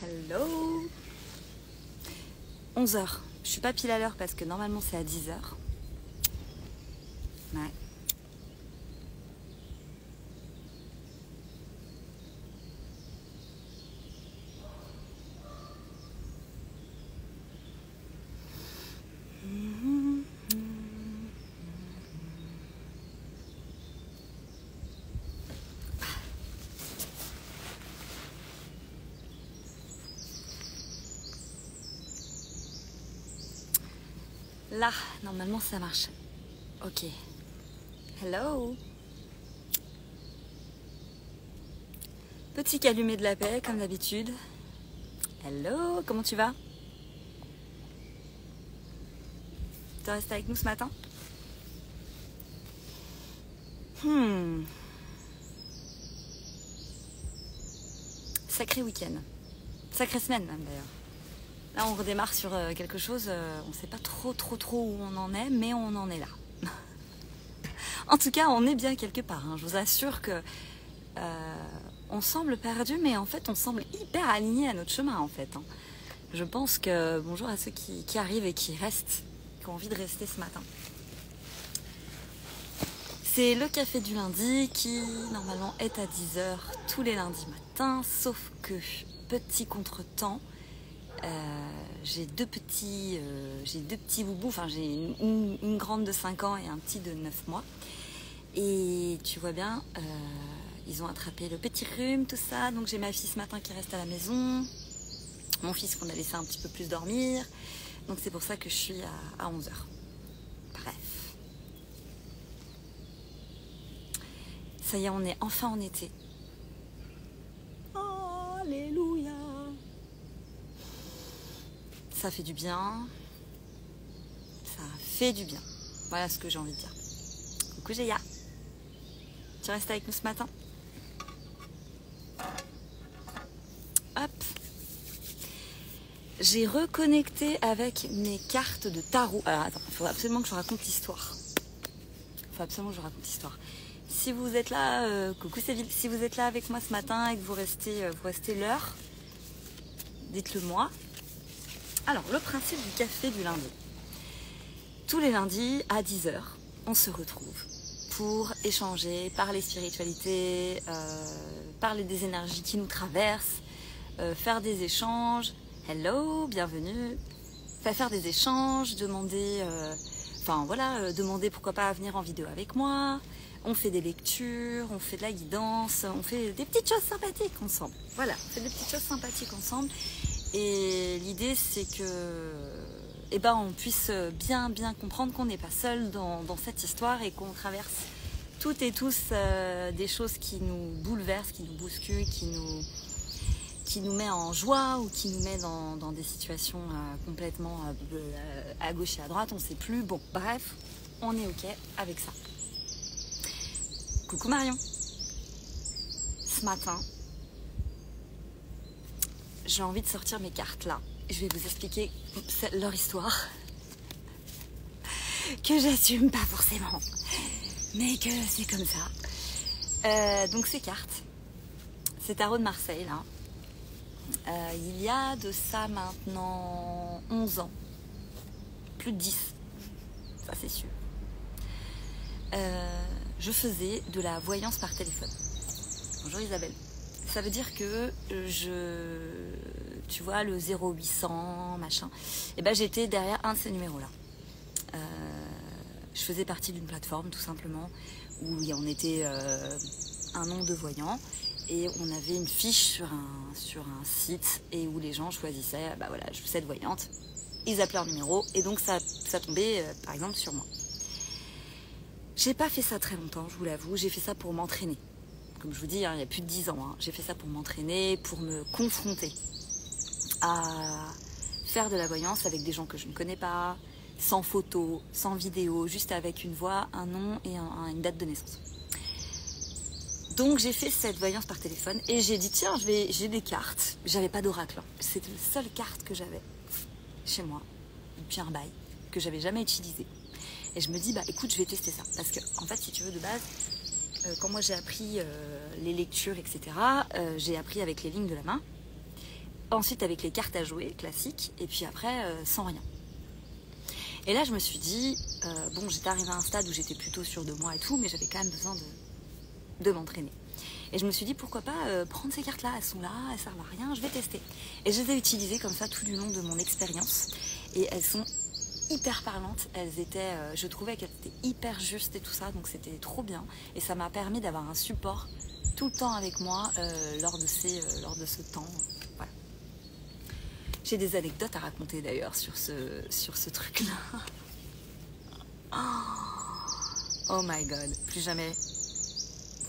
Hello. 11 h. Je suis pas pile à l'heure parce que normalement c'est à 10 h. Ouais. Là, normalement ça marche. Ok. Hello. Petit calumet de la paix, comme d'habitude. Hello, comment tu vas? Tu restes avec nous ce matin? Sacré week-end. Sacrée semaine même d'ailleurs. Là, on redémarre sur quelque chose, on ne sait pas trop où on en est, mais on en est là. En tout cas, on est bien quelque part. Hein. Je vous assure que on semble perdu, mais en fait, on semble hyper aligné à notre chemin, en fait. Hein. Je pense que bonjour à ceux qui arrivent et qui restent, qui ont envie de rester ce matin. C'est le café du lundi qui, normalement, est à 10 h tous les lundis matins, sauf que, petit contretemps, j'ai deux petits boubous, enfin j'ai une grande de 5 ans et un petit de 9 mois. Et tu vois bien, ils ont attrapé le petit rhume, tout ça. Donc j'ai ma fille ce matin qui reste à la maison, mon fils qu'on a laissé un petit peu plus dormir. Donc c'est pour ça que je suis à 11 h. Bref. Ça y est, on est enfin en été. Alléluia. Ça fait du bien. Ça fait du bien. Voilà ce que j'ai envie de dire. Coucou Géa. Tu restes avec nous ce matin? Hop. J'ai reconnecté avec mes cartes de tarot. Alors attends, il faut absolument que je raconte l'histoire. Si vous êtes là, coucou Séville, si vous êtes là avec moi ce matin et que vous restez l'heure, dites-le moi. Alors, le principe du café du lundi. Tous les lundis, à 10 h, on se retrouve pour échanger, parler spiritualité, parler des énergies qui nous traversent, faire des échanges. Hello, bienvenue. Faire des échanges, demander pourquoi pas venir en vidéo avec moi. On fait des lectures, on fait de la guidance, on fait des petites choses sympathiques ensemble. Voilà, on fait des petites choses sympathiques ensemble. Et l'idée, c'est que on puisse bien comprendre qu'on n'est pas seul dans cette histoire et qu'on traverse toutes et tous des choses qui nous bouleversent, qui nous bousculent, qui nous met en joie ou qui nous met dans des situations complètement à gauche et à droite, on ne sait plus. Bon, bref, on est OK avec ça. Coucou Marion. Ce matin, j'ai envie de sortir mes cartes là. Je vais vous expliquer leur histoire. Que j'assume pas forcément. Mais que c'est comme ça. Donc ces cartes. C'est Tarot de Marseille là. Il y a de ça maintenant 11 ans. Plus de 10. Ça c'est sûr. Je faisais de la voyance par téléphone. Bonjour Isabelle. Ça veut dire que tu vois, le 0800, machin, j'étais derrière un de ces numéros-là. Je faisais partie d'une plateforme, tout simplement, où on était un nombre de voyants, et on avait une fiche sur un site, et où les gens choisissaient, je suis cette voyante, ils appelaient leur numéro, et donc ça tombait, par exemple, sur moi. J'ai pas fait ça très longtemps, je vous l'avoue, j'ai fait ça pour m'entraîner. Comme je vous dis, il y a plus de 10 ans, j'ai fait ça pour m'entraîner, pour me confronter à faire de la voyance avec des gens que je ne connais pas, sans photo, sans vidéo, juste avec une voix, un nom et une date de naissance. Donc j'ai fait cette voyance par téléphone et j'ai dit tiens, j'ai des cartes. J'avais pas d'oracle, c'était la seule carte que j'avais chez moi, depuis un bail, que j'avais jamais utilisé. Et je me dis écoute, je vais tester ça. Parce que en fait, si tu veux, de base, quand moi j'ai appris les lectures, etc., j'ai appris avec les lignes de la main. ensuite avec les cartes à jouer, classiques, et puis après, sans rien. Et là, je me suis dit, bon, j'étais arrivée à un stade où j'étais plutôt sûre de moi et tout, mais j'avais quand même besoin de m'entraîner. Et je me suis dit, pourquoi pas prendre ces cartes-là, elles sont là, elles servent à rien, je vais tester. Et je les ai utilisées comme ça tout du long de mon expérience, et elles sont hyper parlantes, elles étaient, je trouvais qu'elles étaient hyper justes et tout ça, donc c'était trop bien, et ça m'a permis d'avoir un support tout le temps avec moi lors de ce temps. Voilà. J'ai des anecdotes à raconter d'ailleurs sur ce truc-là. Oh my god, plus jamais.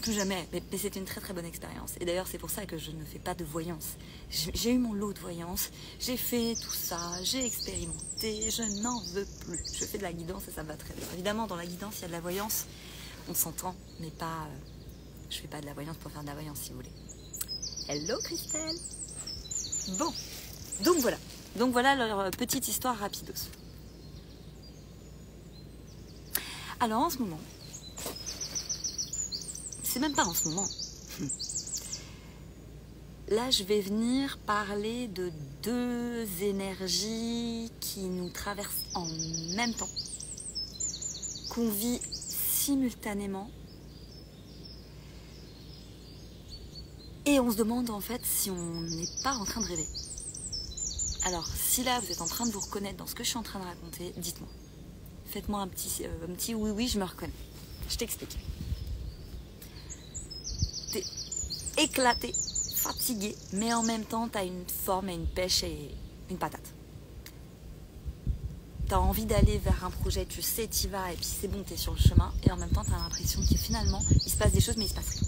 Mais c'était une très très bonne expérience. Et d'ailleurs c'est pour ça que je ne fais pas de voyance. J'ai eu mon lot de voyance, j'ai fait tout ça, j'ai expérimenté, je n'en veux plus. Je fais de la guidance et ça va très bien. Évidemment dans la guidance il y a de la voyance, on s'entend, mais pas... je fais pas de la voyance pour faire de la voyance si vous voulez. Hello Christelle. Bon, donc voilà leur petite histoire rapidos. Alors en ce moment, c'est même pas en ce moment. Là, je vais venir parler de deux énergies qui nous traversent en même temps, qu'on vit simultanément. Et on se demande en fait si on n'est pas en train de rêver. Alors, si là, vous êtes en train de vous reconnaître dans ce que je suis en train de raconter, dites-moi. Faites-moi un petit oui, je me reconnais. Je t'explique. T'es éclaté, fatigué, mais en même temps, t'as une forme et une pêche et une patate. T'as envie d'aller vers un projet, tu sais, t'y vas, et puis c'est bon, t'es sur le chemin, et en même temps, t'as l'impression que finalement, il se passe des choses, mais il se passe rien.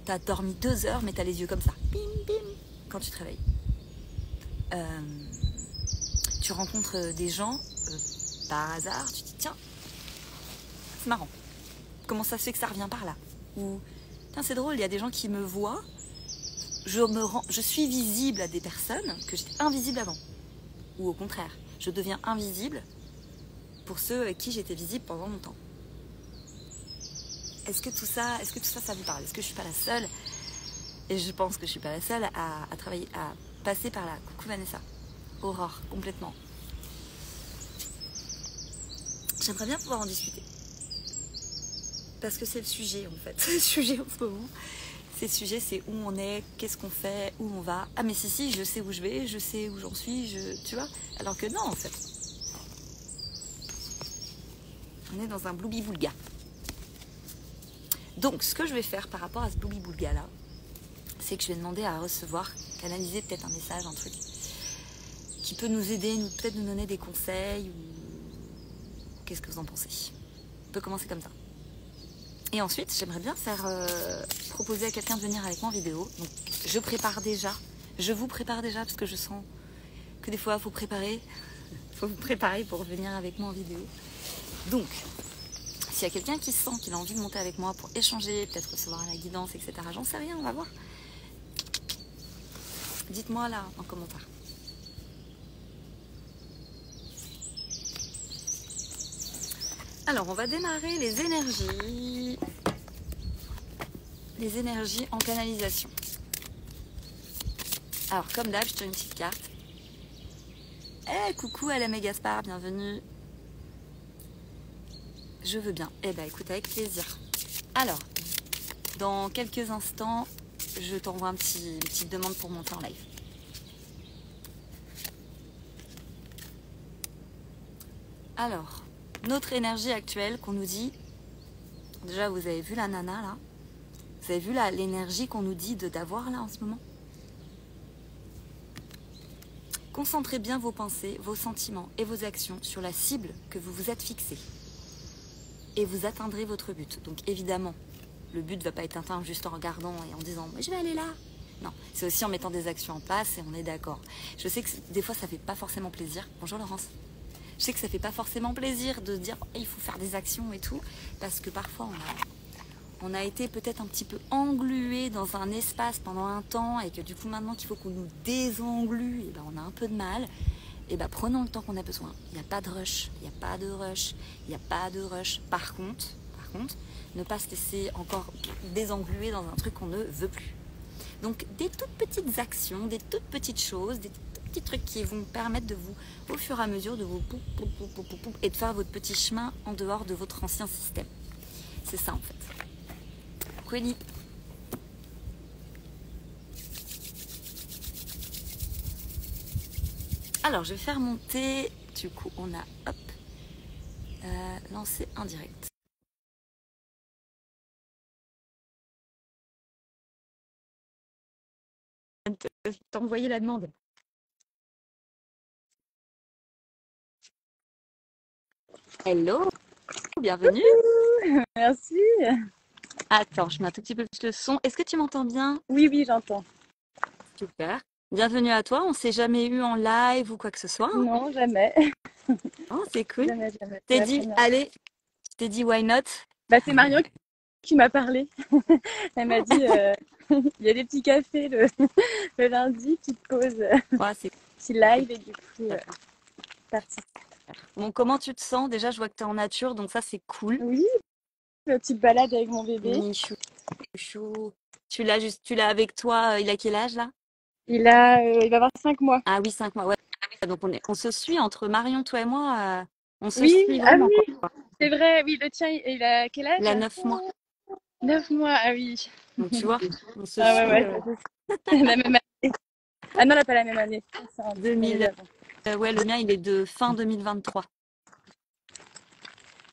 T'as dormi 2 heures, mais t'as les yeux comme ça, bim, bim, quand tu te réveilles. Tu rencontres des gens, par hasard, tu te dis, tiens, c'est marrant. Comment ça se fait que ça revient par là? Ou, tiens, c'est drôle, il y a des gens qui me voient, je suis visible à des personnes que j'étais invisible avant. Ou au contraire, je deviens invisible pour ceux à qui j'étais visible pendant longtemps. Est-ce que tout ça, ça vous parle? Est-ce que je suis pas la seule? Et je pense que je suis pas la seule à travailler, à passer par là. Coucou Vanessa. Aurore, complètement. J'aimerais bien pouvoir en discuter. Parce que c'est le sujet en fait. C'est le sujet en ce moment. C'est le sujet, c'est où on est, qu'est-ce qu'on fait, où on va. Ah mais si, je sais où je vais, je sais où j'en suis, tu vois. Alors que non en fait. On est dans un bloubi-boulga. Donc, ce que je vais faire par rapport à ce bloubi-boulga là, c'est que je vais demander à recevoir, canaliser peut-être un message, un truc qui peut nous aider, peut-être nous donner des conseils ou qu'est-ce que vous en pensez? On peut commencer comme ça. Et ensuite, j'aimerais bien faire proposer à quelqu'un de venir avec moi en vidéo. Donc, je vous prépare déjà parce que je sens que des fois, il faut préparer. Il faut vous préparer pour venir avec moi en vidéo. Donc, s'il y a quelqu'un qui sent qu'il a envie de monter avec moi pour échanger, peut-être recevoir la guidance, etc., j'en sais rien, on va voir. Dites-moi là en commentaire. Alors, on va démarrer les énergies. Les énergies en canalisation. Alors, comme d'hab, je tire une petite carte. Eh, coucou à la Mégaspar, bienvenue. Je veux bien. Eh ben, écoute, avec plaisir. Alors, dans quelques instants, je t'envoie une petite demande pour monter en live. Alors, notre énergie actuelle qu'on nous dit... Déjà, vous avez vu la nana, là? Vous avez vu l'énergie qu'on nous dit d'avoir, là, en ce moment? Concentrez bien vos pensées, vos sentiments et vos actions sur la cible que vous vous êtes fixée. Et vous atteindrez votre but. Donc, évidemment, le but ne va pas être atteint juste en regardant et en disant « je vais aller là ». Non, c'est aussi en mettant des actions en place et on est d'accord. Je sais que des fois, ça ne fait pas forcément plaisir. Bonjour Laurence. Je sais que ça ne fait pas forcément plaisir de dire il faut faire des actions et tout, parce que parfois on a été peut-être un petit peu englué dans un espace pendant un temps et que du coup maintenant qu'il faut qu'on nous désenglue, et ben on a un peu de mal. Et ben prenons le temps qu'on a besoin. Il n'y a pas de rush, il n'y a pas de rush, il n'y a pas de rush. Par contre, ne pas se laisser encore désengluer dans un truc qu'on ne veut plus. Donc des toutes petites actions, des toutes petites choses, des tout petits trucs qui vont permettre de vous, au fur et à mesure, de vous et de faire votre petit chemin en dehors de votre ancien système. C'est ça en fait. Queenie. Alors je vais faire monter, du coup on a hop, lancé en direct. T'envoyer la demande. Hello, bienvenue. Merci. Attends, je mets un tout petit peu plus le son. Est-ce que tu m'entends bien? Oui, oui, j'entends. Super. Bienvenue à toi. On s'est jamais eu en live ou quoi que ce soit, hein. Non, jamais. Oh, c'est cool. Jamais, jamais. C'est T'es la dit, première. allez, je t'ai dit why not? Bah, c'est Marion qui m'a parlé. Elle m'a dit il y a des petits cafés le lundi qui te posent Ouais, c'est petit live et du coup, partie. bon. Comment tu te sens? Déjà, je vois que tu es en nature, donc ça, c'est cool. Oui, une petite balade avec mon bébé. Michou, chou. Tu l'as avec toi. Il a quel âge là? Il va avoir 5 mois. Ah oui, 5 mois. Ouais. Donc on se suit entre Marion, toi et moi. On se Oui, suit ah vraiment quoi. oui, c'est vrai. Oui, le tien, il a quel Il a âge? 9 mois. 9 mois, ah oui. Donc tu vois, on se Ah ouais, suit ouais. La même année. Ah non, elle n'a pas la même année. C'est une année 2000. d'avant. Ouais, le mien, il est de fin 2023.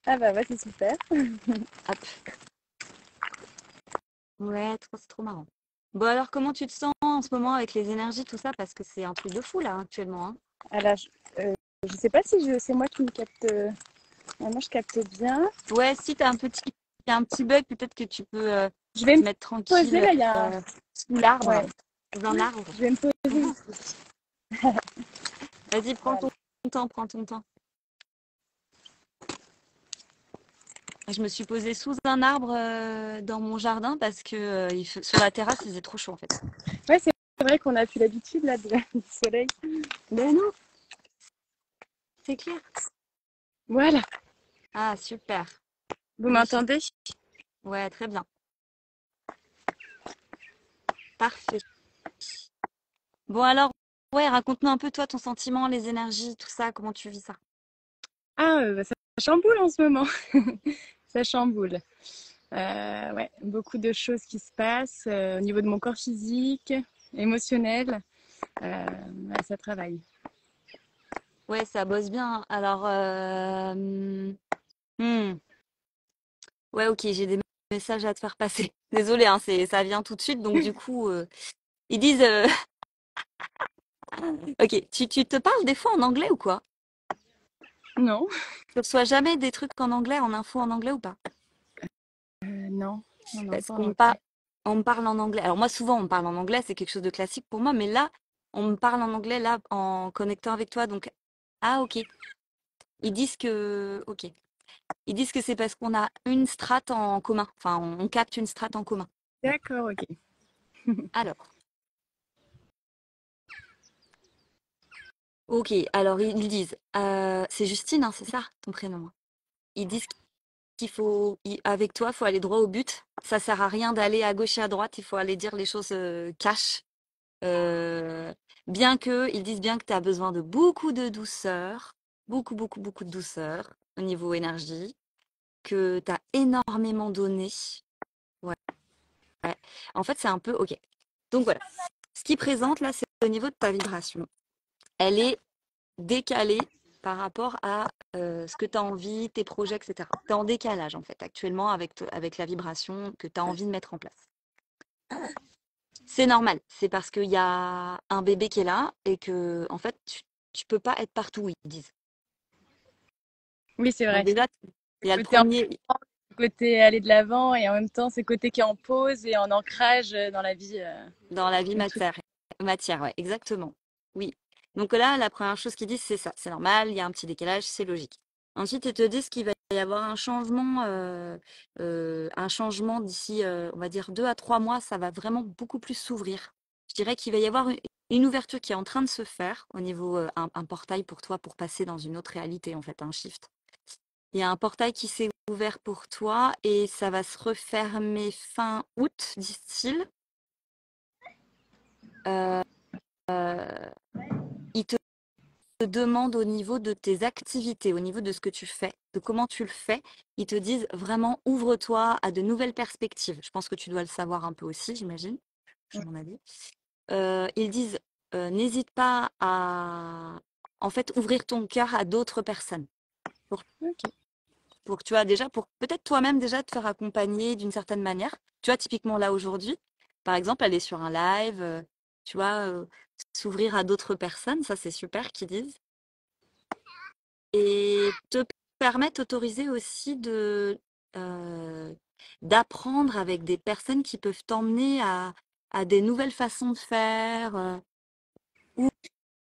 Ah bah ouais, c'est super. Hop. Ouais, c'est trop marrant. Bon, alors, comment tu te sens en ce moment avec les énergies, tout ça? Parce que c'est un truc de fou, là, actuellement, hein. Alors, je sais pas si c'est moi qui me capte. Moi, je capte bien. Ouais, si t'as y a un petit bug, peut-être que tu peux Je vais te me mettre poser, tranquille là, il y a un... sous l'arbre, Ouais, sous un arbre. je vais me poser ici. Vas-y, prends Voilà. ton temps, prends ton temps. Je me suis posée sous un arbre dans mon jardin parce que sur la terrasse, il faisait trop chaud, en fait. Ouais, c'est vrai qu'on a plus l'habitude, là, du soleil. Ben non, c'est clair. Voilà. Ah, super. Vous Magnifique. m'entendez? Ouais, très bien. Parfait. Bon alors, ouais, raconte-nous un peu toi ton sentiment, les énergies, tout ça, comment tu vis ça? Ah, bah, ça chamboule en ce moment. Ça chamboule. Ouais, beaucoup de choses qui se passent au niveau de mon corps physique, émotionnel. Ouais, ça travaille. Ouais, ça bosse bien. Alors, hmm, ouais, ok, j'ai des messages à te faire passer. Désolée, hein, ça vient tout de suite, donc du coup, ils disent, ok, tu te parles des fois en anglais ou quoi? Non? Tu reçois jamais des trucs en anglais, en info en anglais ou pas? Non. Non, non, Parce pas qu'on en pas, anglais. on me parle en anglais. Alors moi, souvent, on me parle en anglais, c'est quelque chose de classique pour moi, mais là, on me parle en anglais, là, en connectant avec toi, donc, ah, ok. Ils disent que, ok. Ils disent que c'est parce qu'on a une strate en commun. Enfin, on capte une strate en commun. D'accord, ok. Alors, ok. Alors, ils disent, c'est Justine, hein, c'est ça, ton prénom, hein. Ils disent qu'il faut, avec toi, il faut aller droit au but. Ça sert à rien d'aller à gauche et à droite. Il faut aller dire les choses cash. Euh, bien que, ils disent bien que tu as besoin de beaucoup de douceur, beaucoup, beaucoup, beaucoup de douceur au niveau énergie, que tu as énormément donné. Ouais. Ouais. En fait, c'est un peu, ok. Donc voilà. Ce qui présente là, c'est au niveau de ta vibration. Elle est décalée par rapport à ce que tu as envie, tes projets, etc. Tu es en décalage en fait actuellement avec la vibration que tu as envie de mettre en place. C'est normal, c'est parce qu'il y a un bébé qui est là et que en fait tu peux pas être partout, ils disent. Oui, c'est Donc vrai. déjà, il y a le Côté en premier côté aller de l'avant et en même temps, c'est côté qui est en pause et en ancrage dans la vie dans la vie de tout. matière, ouais, exactement. Oui. Donc là, la première chose qu'ils disent, c'est ça. C'est normal, il y a un petit décalage, c'est logique. Ensuite, ils te disent qu'il va y avoir un changement d'ici, on va dire 2 à 3 mois, ça va vraiment beaucoup plus s'ouvrir. Je dirais qu'il va y avoir une ouverture qui est en train de se faire au niveau un portail pour toi pour passer dans une autre réalité, en fait, un shift. Il y a un portail qui s'est ouvert pour toi et ça va se refermer fin août, disent-ils. euh, il te demande au niveau de tes activités, au niveau de ce que tu fais, de comment tu le fais, ils te disent vraiment ouvre-toi à de nouvelles perspectives. Je pense que tu dois le savoir un peu aussi, j'imagine, à mon avis. Ils disent n'hésite pas à en fait ouvrir ton cœur à d'autres personnes. Pour, Ok. pour tu vois déjà pour peut-être toi-même déjà te faire accompagner d'une certaine manière. Tu vois typiquement là aujourd'hui, par exemple, aller sur un live, tu vois, s'ouvrir à d'autres personnes, ça c'est super qu'ils disent. Et te permet, t'autoriser aussi euh, d'apprendre avec des personnes qui peuvent t'emmener à des nouvelles façons de faire, ou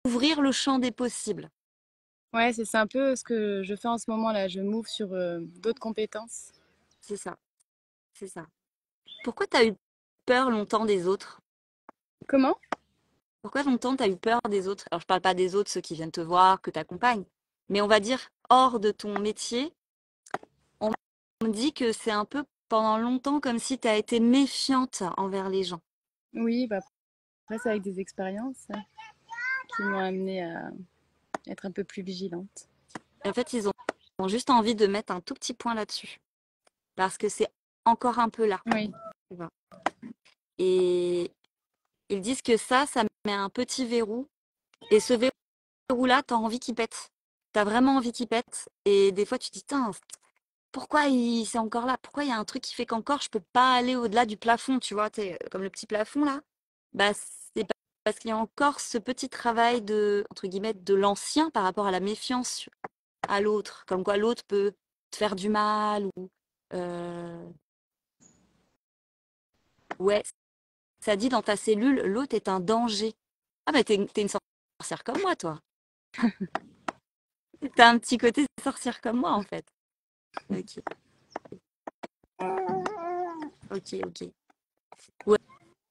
ouvrir le champ des possibles. Ouais, c'est un peu ce que je fais en ce moment là. Je m'ouvre sur d'autres compétences. C'est ça, c'est ça. Pourquoi tu as eu peur longtemps des autres? Comment? Pourquoi longtemps tu as eu peur des autres? Alors, je parle pas des autres, ceux qui viennent te voir, que tu accompagnes, mais on va dire hors de ton métier, on me dit que c'est un peu pendant longtemps comme si tu as été méfiante envers les gens. Oui, bah après, c'est avec des expériences qui m'ont amené à être un peu plus vigilante. En fait, ont juste envie de mettre un tout petit point là-dessus, parce que c'est encore un peu là. Oui, Tu vois. Et ils disent que ça met un petit verrou. Et ce verrou-là, tu as envie qu'il pète. Tu as vraiment envie qu'il pète. Et des fois, tu te dis, pourquoi c'est encore là? Pourquoi il y a un truc qui fait qu'encore je peux pas aller au-delà du plafond, tu vois, comme le petit plafond là? Bah, c'est parce qu'il y a encore ce petit travail de, entre guillemets, de l'ancien par rapport à la méfiance à l'autre. Comme quoi l'autre peut te faire du mal ou ouais, ça dit dans ta cellule, l'autre est un danger. Ah bah t'es une sorcière comme moi, toi. T'as un petit côté sorcière comme moi, en fait. Ok, ok. Ouais,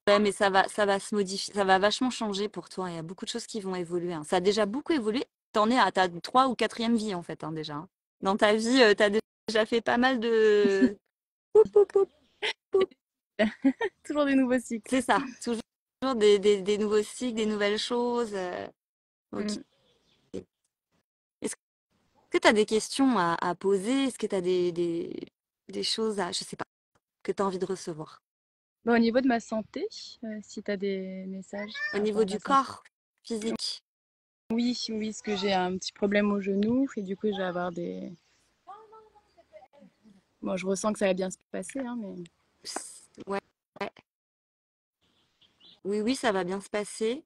ouais, mais ça va se modifier, ça va vachement changer pour toi. Il y a beaucoup de choses qui vont évoluer, hein. Ça a déjà beaucoup évolué. T'en es à ta trois ou quatrième vie, en fait, hein, déjà, hein. Dans ta vie, t'as déjà fait pas mal de... Poup, poup, poup, poup. toujours des nouveaux cycles. C'est ça, toujours des nouveaux cycles, des nouvelles choses. Ok. Mm. Est-ce que tu as des questions à poser? Est-ce que tu as des choses à, je sais pas, que tu as envie de recevoir? Bon, au niveau de ma santé, si tu as des messages Au par rapport niveau à ma du santé. corps physique? Oui, oui, parce que j'ai un petit problème au genou et du coup, je vais avoir des. Bon, je ressens que ça va bien se passer, hein, mais. Ouais, ouais. Oui, oui, ça va bien se passer.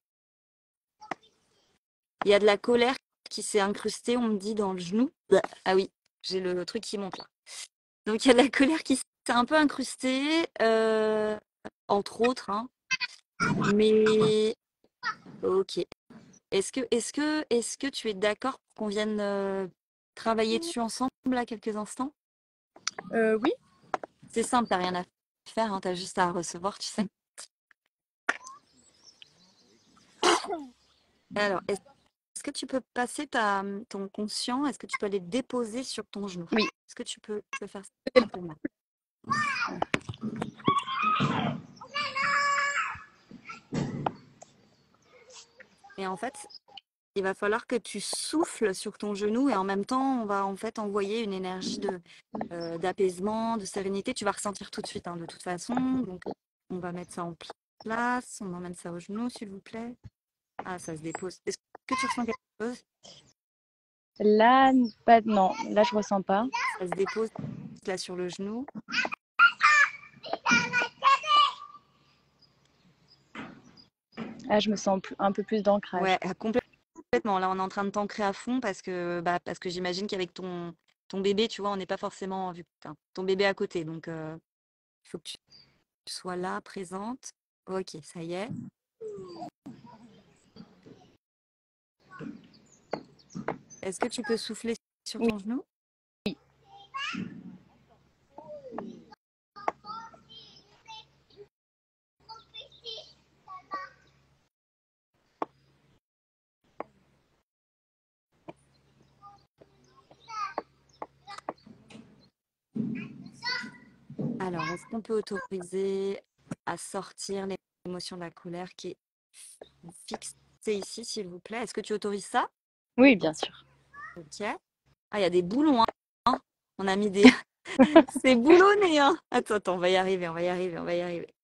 Il y a de la colère qui s'est incrustée, on me dit, dans le genou. Bah, ah oui, j'ai le truc qui monte là. Donc il y a de la colère qui s'est un peu incrustée, entre autres, hein. Mais ok. Est-ce que tu es d'accord pour qu'on vienne travailler dessus ensemble là quelques instants? Oui, C'est simple, t'as rien à faire, hein, t'as juste à recevoir, tu sais. Alors, est-ce que tu peux passer ton conscient, est-ce que tu peux aller le déposer sur ton genou? oui. Est-ce que tu peux faire ça pour moi? Et en fait, il va falloir que tu souffles sur ton genou et en même temps, on va en fait envoyer une énergie d'apaisement, de sérénité. Tu vas ressentir tout de suite, hein, de toute façon. Donc, on va mettre ça en place. On emmène ça au genou, s'il vous plaît. Ah, ça se dépose. Est-ce que tu ressens quelque chose? Là, pas, non, là, je ressens pas. Ça se dépose là sur le genou. Là, je me sens un peu plus Ouais, d'ancrage. complètement. Là, on est en train de t'ancrer à fond parce que j'imagine qu'avec ton bébé, tu vois, on n'est pas forcément vu enfin, ton bébé à côté. Donc, il faut que tu sois là, présente. Ok, ça y est. Est-ce que tu peux souffler sur Oui, ton genou? Alors, est-ce qu'on peut autoriser à sortir l'émotion de la colère qui est fixer ici, s'il vous plaît. Est-ce que tu autorises ça? Oui, bien sûr. Ok. Ah, il y a des boulons, hein. On a mis des... C'est boulonné, hein. Attends, attends, on va y arriver, on va y arriver, on va y arriver.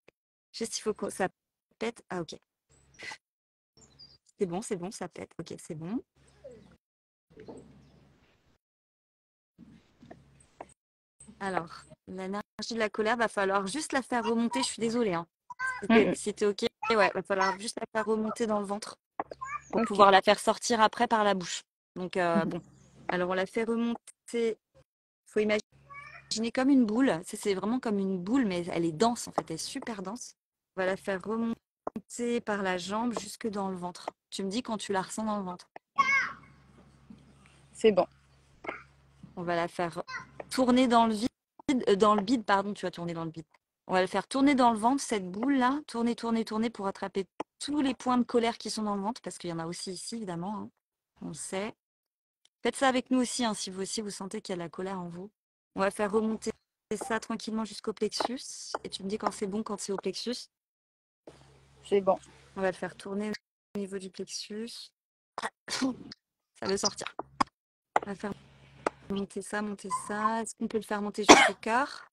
Juste, il faut que ça pète. Ah, ok. C'est bon, ça pète. Ok, c'est bon. Alors, l'énergie de la colère, va falloir juste la faire remonter. Je suis désolée, hein. Mm, Si t'es ok, ouais, va falloir juste la faire remonter dans le ventre pour ok. pouvoir la faire sortir après par la bouche. Donc, Mhm. bon. Alors, on la fait remonter. Faut imaginer comme une boule. C'est vraiment comme une boule, mais elle est dense, en fait. Elle est super dense. On va la faire remonter par la jambe jusque dans le ventre. Tu me dis quand tu la ressens dans le ventre. C'est bon. On va la faire tourner dans le vide, dans le bide, pardon, tu vas tourner dans le bide. On va le faire tourner dans le ventre, cette boule-là, tourner, tourner, tourner pour attraper tous les points de colère qui sont dans le ventre, parce qu'il y en a aussi ici, évidemment, hein. On le sait. Faites ça avec nous aussi, hein, si vous aussi vous sentez qu'il y a de la colère en vous. On va faire remonter ça tranquillement jusqu'au plexus. Et tu me dis quand c'est bon, quand c'est au plexus. C'est bon. On va le faire tourner au niveau du plexus. Ça veut sortir. On va faire monter ça, monter ça. Est-ce qu'on peut le faire monter jusqu'au cœur?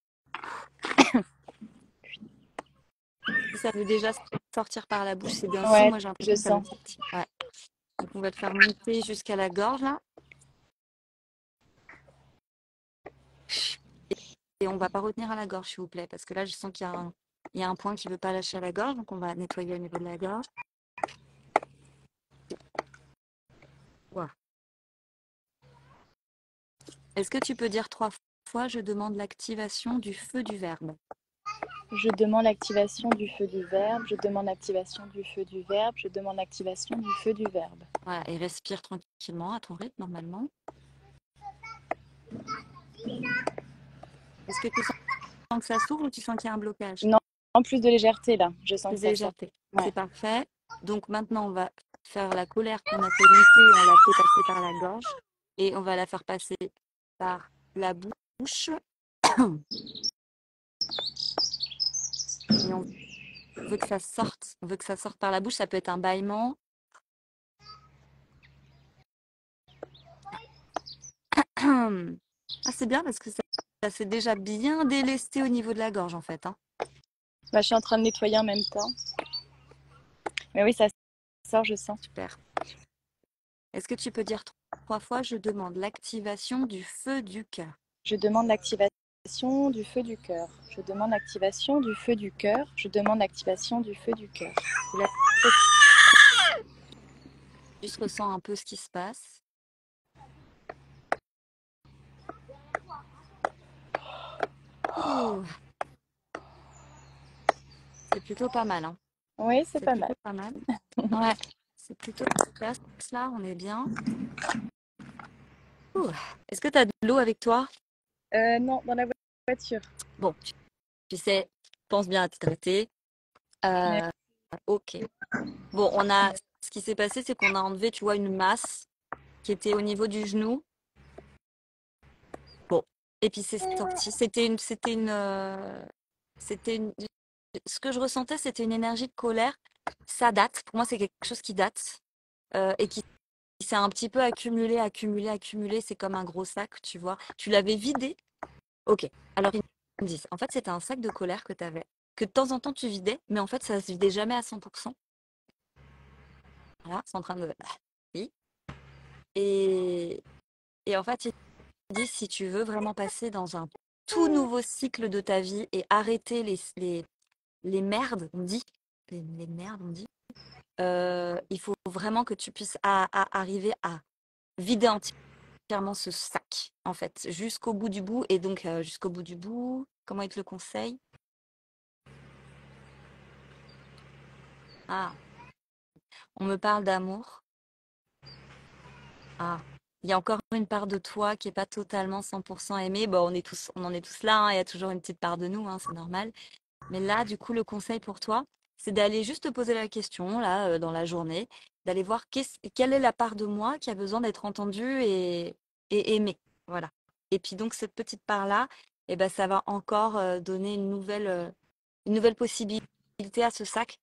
Si ça veut déjà sortir par la bouche, c'est bien signe. Ouais, Moi, j'ai je l'impression que ça veut sens. sortir. Ouais. Donc, on va le faire monter jusqu'à la gorge, là. Et on va pas retenir à la gorge, s'il vous plaît, parce que là, je sens il y a un point qui veut pas lâcher à la gorge. Donc, on va nettoyer au niveau de la gorge. Voilà. Est-ce que tu peux dire 3 fois, je demande l'activation du feu du verbe? Je demande l'activation du feu du verbe. Je demande l'activation du feu du verbe. Je demande l'activation du feu du verbe. Voilà. Et respire tranquillement à ton rythme, normalement. Est-ce que tu sens que ça s'ouvre ou tu sens qu'il y a un blocage? Non, en plus de légèreté là. Je sens Plus que de ça sort. légèreté. Ouais. C'est parfait. Donc maintenant, on va faire la colère qu'on a fait monter, on l'a fait passer par la gorge et on va la faire passer par la bouche. Et on veut que ça sorte. On veut que ça sorte par la bouche. Ça peut être un bâillement. Ah, c'est bien parce que ça s'est déjà bien délesté au niveau de la gorge en fait, hein. Bah, je suis en train de nettoyer en même temps. Mais oui, ça sort, je sens. Super. Est-ce que tu peux dire 3 fois, je demande l'activation du feu du cœur? Je demande l'activation du feu du cœur. Je demande l'activation du feu du cœur. Je demande l'activation du feu du cœur. Et là, juste ressens un peu ce qui se passe. Ouh, c'est plutôt pas mal, hein. Oui, c'est C'est pas mal. plutôt pas mal. Ouais, c'est plutôt efficace. Là, on est bien. Ouh. Est-ce que tu as de l'eau avec toi? Non, dans la voiture. Bon, tu sais, pense bien à t'hydrater. Mais Euh, ok. Bon, ce qui s'est passé, c'est qu'on a enlevé, tu vois, une masse qui était au niveau du genou. Bon, et puis c'est sorti. C'était une, ce que je ressentais, c'était une énergie de colère. Ça date. Pour moi, c'est quelque chose qui date et qui s'est un petit peu accumulé, accumulé, accumulé. C'est comme un gros sac, tu vois. Tu l'avais vidé. Ok. Alors, ils me disent, en fait, c'était un sac de colère que tu avais, que de temps en temps tu vidais, mais en fait, ça se vidait jamais à 100%. Voilà, c'est en train de... Oui. Et, et en fait, ils te disent, si tu veux vraiment passer dans un tout nouveau cycle de ta vie et arrêter les merdes, on dit, les merdes, on dit, il faut vraiment que tu puisses arriver à vider entièrement ce sac, en fait, jusqu'au bout du bout. Et donc, jusqu'au bout du bout, comment ils te le conseillent? Ah, on me parle d'amour. Ah, il y a encore une part de toi qui est pas totalement 100% aimée. Bon, on en est tous là, hein, il y a toujours une petite part de nous, hein, c'est normal. Mais là, du coup, le conseil pour toi, c'est d'aller juste te poser la question, là, dans la journée, d'aller voir quelle est la part de moi qui a besoin d'être entendue et aimée. Voilà. Et puis donc, cette petite part-là, eh ben, ça va encore donner une nouvelle possibilité à ce sac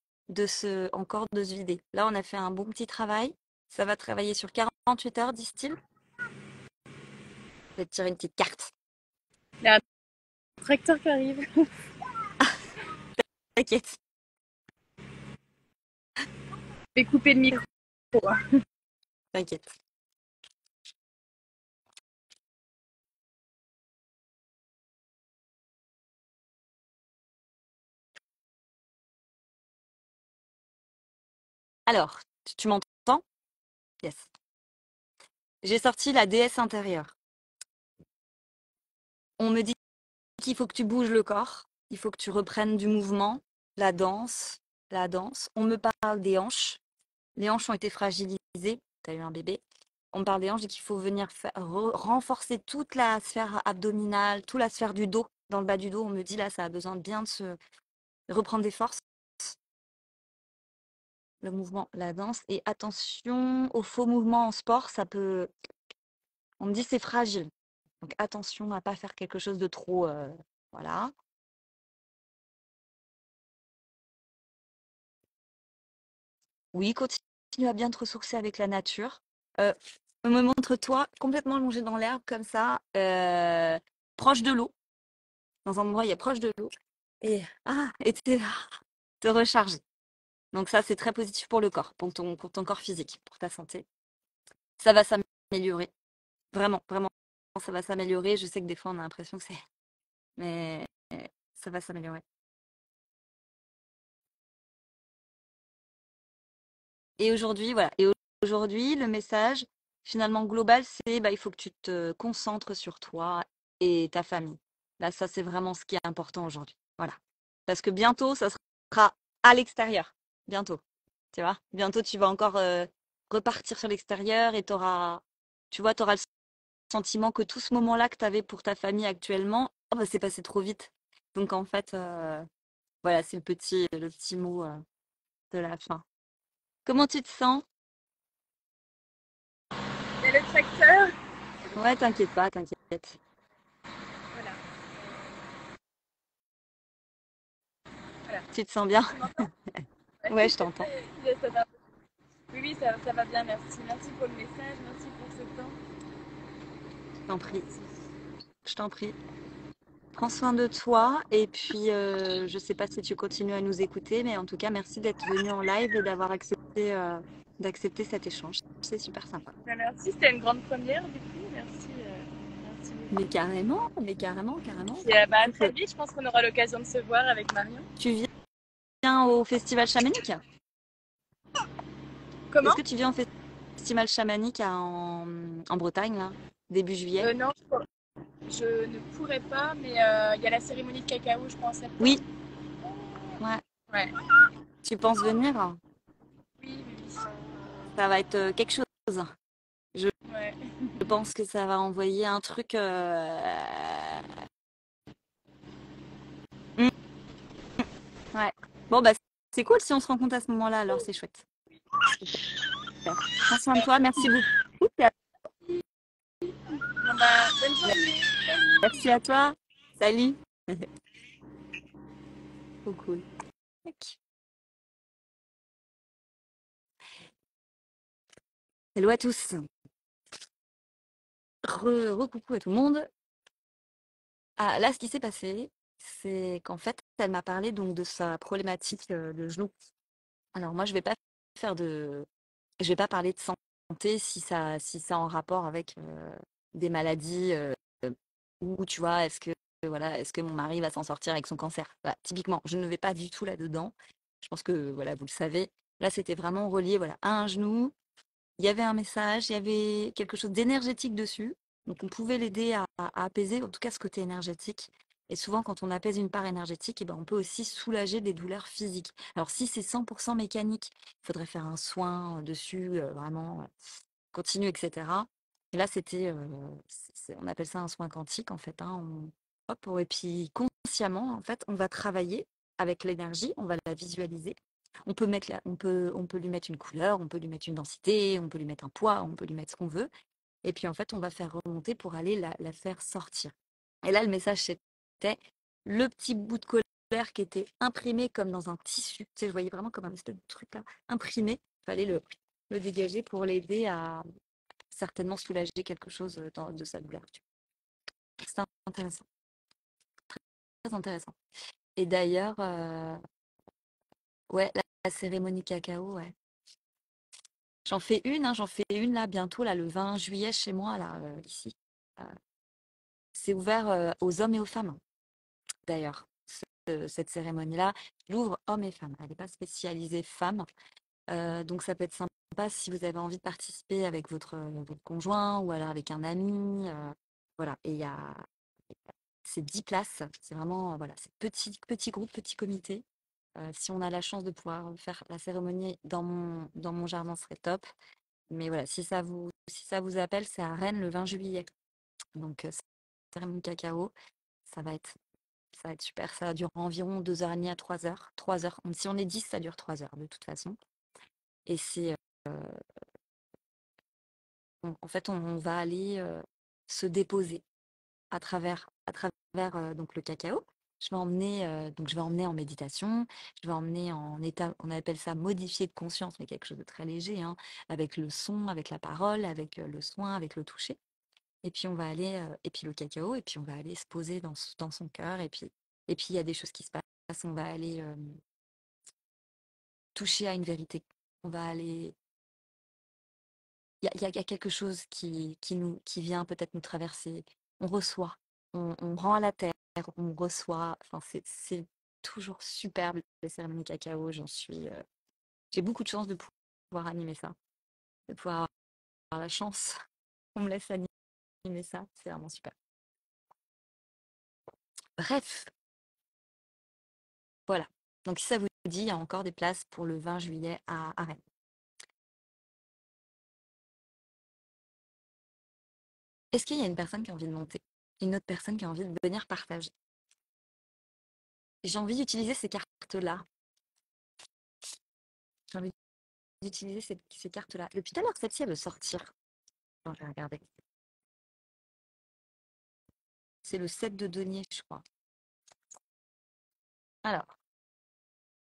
encore de se vider. Là, on a fait un bon petit travail. Ça va travailler sur 48 heures, disent-ils. Je vais te tirer une petite carte. Il y a un tracteur qui arrive. T'inquiète, Je vais couper le micro. t'inquiète. Alors, tu m'entends? Yes. J'ai sorti la déesse intérieure. On me dit qu'il faut que tu bouges le corps, il faut que tu reprennes du mouvement, la danse, la danse. On me parle des hanches. Les hanches ont été fragilisées. Tu as eu un bébé. On me parle des hanches et qu'il faut venir renforcer toute la sphère abdominale, toute la sphère du dos. Dans le bas du dos, on me dit là, ça a besoin de bien de se reprendre des forces. Le mouvement, la danse. Et attention aux faux mouvements en sport, ça peut. On me dit c'est fragile. Donc attention à pas faire quelque chose de trop. Voilà. Oui, continue à bien te ressourcer avec la nature. Me montre-toi complètement allongé dans l'herbe comme ça, proche de l'eau, dans un endroit où il y a proche de l'eau, et te recharger. Donc ça, c'est très positif pour le corps, pour ton corps physique, pour ta santé. Ça va s'améliorer. Vraiment, vraiment, ça va s'améliorer. Je sais que des fois, on a l'impression que c'est... Mais ça va s'améliorer. Et aujourd'hui, voilà. Et aujourd'hui, le message, finalement, global, c'est bah, il faut que tu te concentres sur toi et ta famille. Là, ça, c'est vraiment ce qui est important aujourd'hui. Voilà. Parce que bientôt, ça sera à l'extérieur. Bientôt. Tu vois? Bientôt, tu vas encore repartir sur l'extérieur et tu vois, tu auras le sentiment que tout ce moment-là que tu avais pour ta famille actuellement, oh, bah, c'est passé trop vite. Donc, en fait, voilà, c'est le petit mot de la fin. Comment tu te sens? Il y a le tracteur. Ouais, t'inquiète pas, t'inquiète. Voilà. Voilà. Tu te sens bien? Tu m'entends? Ouais, je t'entends. Yes, ça va. Oui, oui, ça va bien, merci. Merci pour le message, merci pour ce temps. Je t'en prie, Merci. je t'en prie. Prends soin de toi et puis je sais pas si tu continues à nous écouter, mais en tout cas, merci d'être venu en live et d'avoir d'accepter cet échange. C'est super sympa. Merci, c'était une grande première du coup. Merci, merci beaucoup. Mais carrément, carrément. Puis, bah, à Écoute, très vite, je pense qu'on aura l'occasion de se voir avec Marion. tu viens au festival chamanique? Est-ce Comment? que tu viens au festival chamanique en Bretagne, là, début juillet? Non, je ne pourrais pas, mais il y a la cérémonie de cacao, je pense, en Oui, septembre. ouais. Ouais, Tu penses venir? oui, oui, oui. Ça va être quelque chose. Je Ouais. Je pense que ça va envoyer un truc. Mm, ouais. Bon, bah, c'est cool si on se rencontre à ce moment-là, alors c'est chouette. Super. Prends soin de toi, merci beaucoup. Bon, bah, bonne journée. Salut. Merci à toi. Salut. Trop cool. Tac. Hello à tous. Coucou à tout le monde. Ah, là, ce qui s'est passé, c'est qu'en fait, elle m'a parlé donc de sa problématique de genou. Alors moi, je vais pas parler de santé si ça en rapport avec des maladies ou tu vois, est-ce que mon mari va s'en sortir avec son cancer? Voilà, typiquement, je ne vais pas du tout là-dedans. Je pense que voilà, vous le savez. Là, c'était vraiment relié voilà, à un genou. Il y avait un message, il y avait quelque chose d'énergétique dessus. Donc, on pouvait l'aider à apaiser, en tout cas, ce côté énergétique. Et souvent, quand on apaise une part énergétique, eh ben, on peut aussi soulager des douleurs physiques. Alors, si c'est 100% mécanique, il faudrait faire un soin dessus, vraiment continu, etc. Et là, on appelle ça un soin quantique, en fait. Hein. Et puis, consciemment, en fait, on va travailler avec l'énergie, on va la visualiser. On peut lui mettre une couleur, on peut lui mettre une densité, on peut lui mettre un poids, on peut lui mettre ce qu'on veut. Et puis en fait, on va faire remonter pour aller la faire sortir. Et là, le message, c'était le petit bout de fleurs qui étaient imprimées comme dans un tissu. Tu sais, je voyais vraiment comme un espèce de truc là, imprimé. Il fallait le dégager pour l'aider à certainement soulager quelque chose de sa douleur. C'est intéressant, très intéressant. Et d'ailleurs, ouais, la cérémonie cacao, ouais. J'en fais une là bientôt, là, le 20 juillet chez moi, là, ici. Euh, c'est ouvert aux hommes et aux femmes, d'ailleurs. Cette cérémonie-là, je l'ouvre hommes et femmes. Elle n'est pas spécialisée femmes. Donc ça peut être sympa si vous avez envie de participer avec votre conjoint ou alors avec un ami. Voilà. Et c'est 10 places. C'est vraiment voilà, c'est petit groupe, petit comité. Si on a la chance de pouvoir faire la cérémonie dans mon jardin, ce serait top. Mais voilà, si ça vous appelle, c'est à Rennes le 20 juillet. Donc, cérémonie cacao, ça va être, ça va être super. Ça dure environ 2h30 à 3 heures. 3 heures. Si on est 10, ça dure 3 heures de toute façon. Et en fait, on va aller se déposer à travers donc le cacao. Je vais emmener en méditation, je vais emmener en état, on appelle ça modifié de conscience, mais quelque chose de très léger, hein, avec le son, avec la parole, avec le soin, avec le toucher. Et puis on va aller, et puis le cacao, et puis on va aller se poser dans son cœur, et puis il y a des choses qui se passent. On va aller toucher à une vérité. On va aller, il y a quelque chose qui vient peut-être nous traverser. On reçoit, on rend à la terre, on reçoit. Enfin, c'est toujours superbe les cérémonies cacao. J'ai beaucoup de chance de pouvoir animer ça, de pouvoir avoir la chance qu'on me laisse animer ça. C'est vraiment super. Bref, voilà. Donc si ça vous dit, il y a encore des places pour le 20 juillet à Rennes. Est-ce qu'il y a une personne qui a envie de monter? Une autre personne qui a envie de venir partager? J'ai envie d'utiliser ces cartes-là. J'ai envie d'utiliser ces cartes-là. Depuis tout à l'heure, celle-ci, elle veut sortir. Attends, je vais regarder. C'est le 7 de denier, je crois. Alors,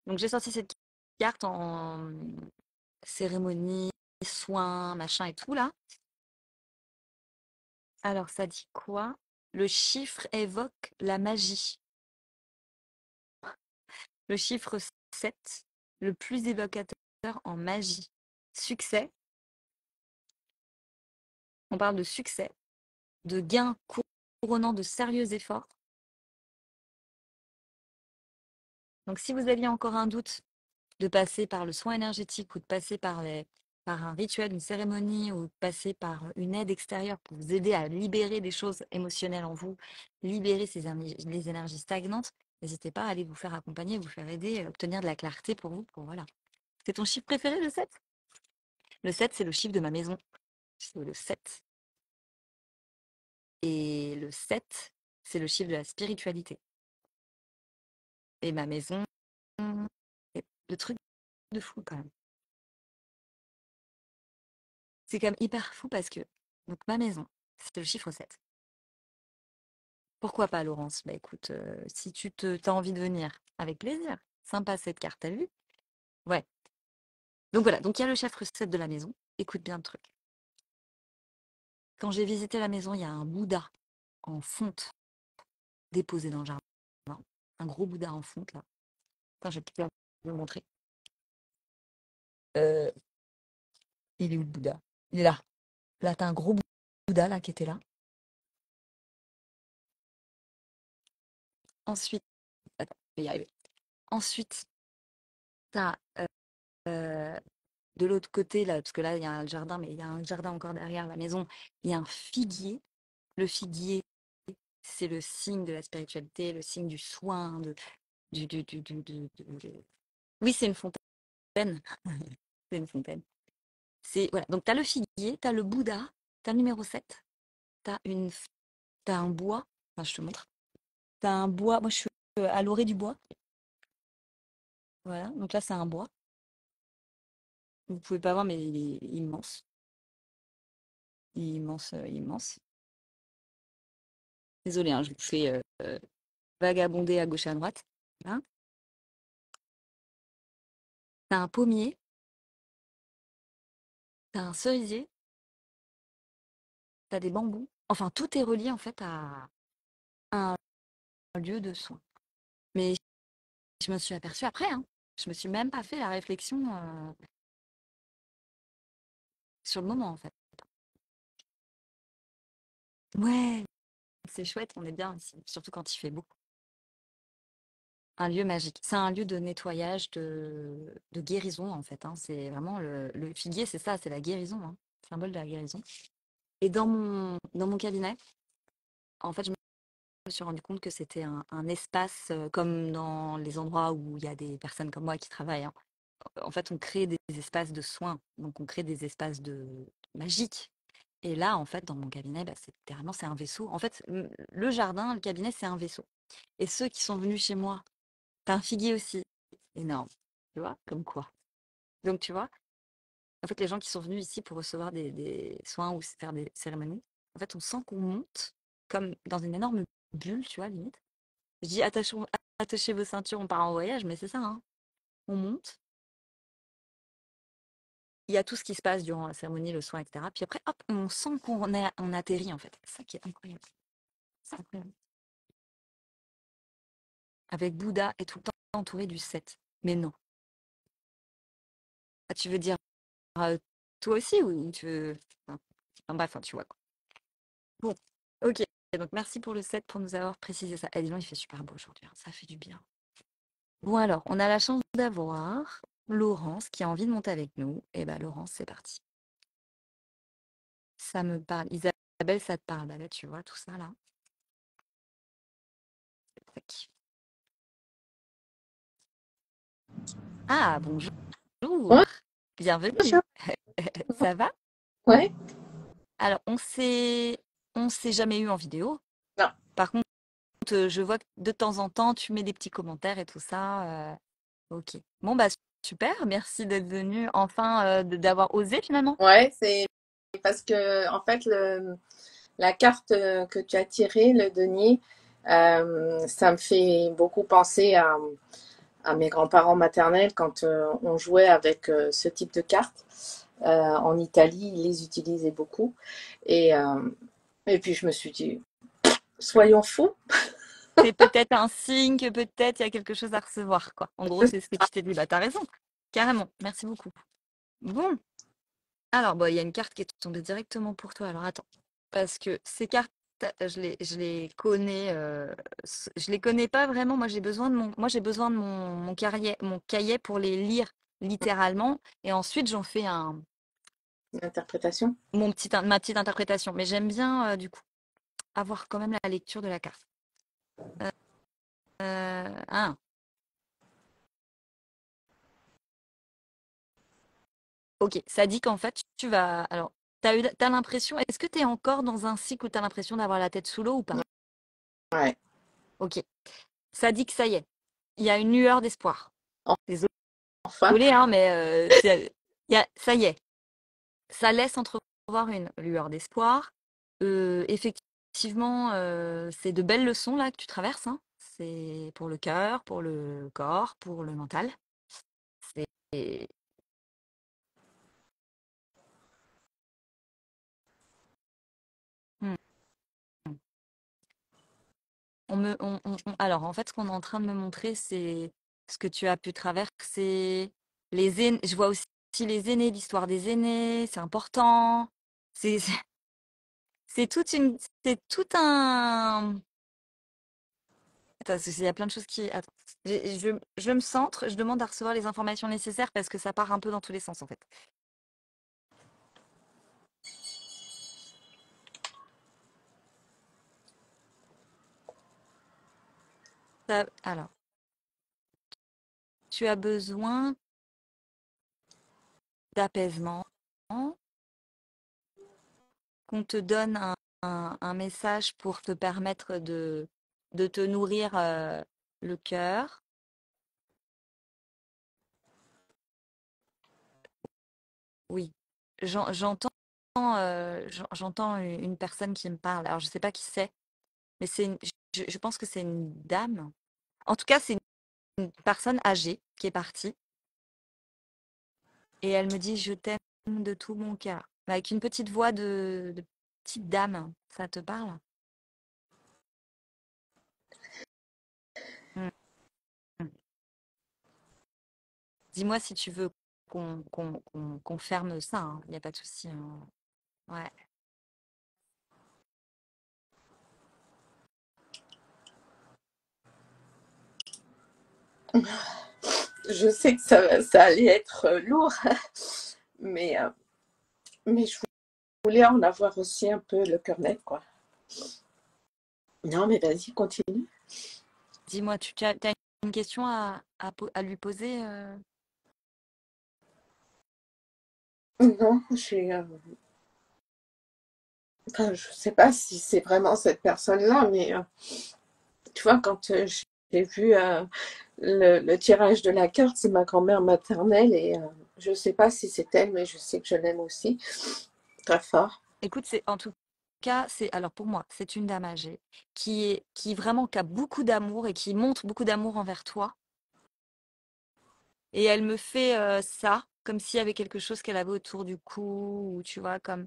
donc j'ai sorti cette carte en cérémonie, soins, machin et tout, là. Alors, ça dit quoi? Le chiffre évoque la magie. Le chiffre 7, le plus évocateur en magie. Succès, on parle de succès, de gains couronnant de sérieux efforts. Donc, si vous aviez encore un doute de passer par le soin énergétique ou de passer par un rituel, une cérémonie ou de passer par une aide extérieure pour vous aider à libérer des choses émotionnelles en vous, libérer les énergies stagnantes, n'hésitez pas à aller vous faire accompagner, vous faire aider, obtenir de la clarté pour vous. Voilà. C'est ton chiffre préféré, le 7? Le 7, c'est le chiffre de ma maison. C'est le 7. Et le 7, c'est le chiffre de la spiritualité. Et ma maison, c'est le truc de fou quand même. C'est quand même hyper fou parce que donc ma maison, c'est le chiffre 7. Pourquoi pas, Laurence? Bah écoute, si t'as envie de venir, avec plaisir. Sympa cette carte, t'as vu? Ouais. Donc voilà, donc il y a le chiffre 7 de la maison. Écoute bien le truc. Quand j'ai visité la maison, il y a un Bouddha en fonte déposé dans le jardin. Un gros Bouddha en fonte là. Attends, je vais peut-être vous le montrer. Euh, il est où le Bouddha? Il est là. Là, t'as un gros Bouddha là qui était là. Ensuite, attends, je vais y arriver. Ensuite, t'as de l'autre côté, là, parce que là, il y a un jardin, mais il y a un jardin encore derrière la maison, il y a un figuier. Le figuier, c'est le signe de la spiritualité, le signe du soin, Oui, c'est une fontaine. C'est une fontaine. Voilà. Donc, tu as le figuier, tu as le Bouddha, tu as le numéro 7, tu as, t'as un bois. Enfin, je te montre. Tu as un bois. Moi, je suis à l'orée du bois. Voilà. Donc là, c'est un bois. Vous pouvez pas voir, mais il est immense. Immense, immense. Désolée, hein, je vous fais vagabonder à gauche et à droite. Hein. T'as un pommier, t'as un cerisier, t'as des bambous. Enfin, tout est relié en fait à un lieu de soins. Mais je me suis aperçue après, hein. Je me suis même pas fait la réflexion sur le moment en fait. Ouais, c'est chouette, on est bien ici, surtout quand il fait beau. Un lieu magique. C'est un lieu de nettoyage, de guérison en fait, hein. C'est vraiment le figuier, c'est ça, c'est la guérison, hein. Symbole de la guérison. Et dans mon cabinet, en fait, je me suis rendu compte que c'était un espace comme dans les endroits où il y a des personnes comme moi qui travaillent, hein. En fait, on crée des espaces de soins, donc on crée des espaces de magiques. Et là, en fait, dans mon cabinet, bah, c'est littéralement c'est un vaisseau. En fait, le jardin, le cabinet, c'est un vaisseau. Et ceux qui sont venus chez moi, t'as un figuier aussi, énorme, tu vois, comme quoi. Donc, tu vois, en fait, les gens qui sont venus ici pour recevoir des soins ou faire des cérémonies, en fait, on sent qu'on monte comme dans une énorme bulle, tu vois, limite. Je dis attachez vos ceintures, on part en voyage, mais c'est ça, hein. On monte, il y a tout ce qui se passe durant la cérémonie, le soin, etc. Puis après, hop, on sent on atterrit, en fait. C'est ça qui est incroyable. C'est incroyable. Avec Bouddha et tout le temps entouré du 7. Mais non. Ah, tu veux dire euh, toi aussi ou tu veux. Enfin, bref, hein, tu vois quoi. Bon, ok. Donc merci pour le 7 pour nous avoir précisé ça. Eh, dis donc, il fait super beau aujourd'hui, hein. Ça fait du bien. Bon alors, on a la chance d'avoir Laurence qui a envie de monter avec nous. Et ben Laurence, c'est parti. Ça me parle. Isabelle, ça te parle. Bah là, tu vois, tout ça là. Tac. Ah, bonjour. Ouais, Bienvenue. Sacha. Ça va? Ouais. Alors, on s'est jamais eu en vidéo. Non. Par contre, je vois que de temps en temps, tu mets des petits commentaires et tout ça. Ok. Bon, bah super. Merci d'être venu. Enfin, d'avoir osé finalement. Ouais, c'est parce que en fait la carte que tu as tirée, le denier, ça me fait beaucoup penser à mes grands-parents maternels quand on jouait avec ce type de carte. En Italie, ils les utilisaient beaucoup. Et, euh, et puis je me suis dit, soyons fous. C'est peut-être un signe que peut-être il y a quelque chose à recevoir, quoi. En gros, c'est ce que tu t'es dit. Bah, t'as raison. Carrément. Merci beaucoup. Bon. Alors, bon, il y a une carte qui est tombée directement pour toi. Alors, attends. Parce que ces cartes, je les connais. Je les connais pas vraiment. Moi, j'ai besoin de mon cahier pour les lire littéralement. Et ensuite, j'en fais L'interprétation. ma petite interprétation. Mais j'aime bien, du coup, avoir quand même la lecture de la carte. Ah, ok. Ça dit qu'en fait, tu vas. Alors, t'as l'impression. Est-ce que tu es encore dans un cycle où tu as l'impression d'avoir la tête sous l'eau ou pas? Ouais. Ok. Ça dit que ça y est. Il y a une lueur d'espoir. Enfin. Désolée, hein, mais ça y est. Ça laisse entrevoir une lueur d'espoir. Effectivement, c'est de belles leçons là que tu traverses, hein. C'est pour le cœur, pour le corps, pour le mental. C'est hmm. Alors, en fait, ce qu'on est en train de me montrer, c'est ce que tu as pu traverser. Je vois aussi les aînés, l'histoire des aînés, c'est important. C'est c'est c'est toute une, c'est tout un. Attends, parce qu'il y a plein de choses qui. Attends, je me centre, je demande à recevoir les informations nécessaires parce que ça part un peu dans tous les sens en fait. Alors, tu as besoin d'apaisement, qu'on te donne un message pour te permettre de te nourrir le cœur. Oui, j'entends j'entends une personne qui me parle. Alors, je ne sais pas qui c'est, mais je pense que c'est une dame. En tout cas, c'est une personne âgée qui est partie et elle me dit: «Je t'aime de tout mon cœur», avec une petite voix de petite dame. Ça te parle? Mmh mh. Dis-moi si tu veux qu'on ferme ça, hein, il y a pas de souci, hein. Ouais. Je sais que ça allait être lourd, mais, euh, mais je voulais en avoir aussi un peu le cœur net, quoi. Non, mais vas-y, continue. Dis-moi, tu as une question à lui poser? Non, enfin, je sais pas si c'est vraiment cette personne-là, mais tu vois, quand j'ai vu le tirage de la carte, c'est ma grand-mère maternelle et je sais pas si c'est elle, mais je sais que je l'aime aussi très fort. Écoute, c'est en tout cas, c'est alors pour moi, c'est une dame âgée qui vraiment qui a beaucoup d'amour et qui montre beaucoup d'amour envers toi. Et elle me fait ça, comme s'il y avait quelque chose qu'elle avait autour du cou, ou tu vois, comme,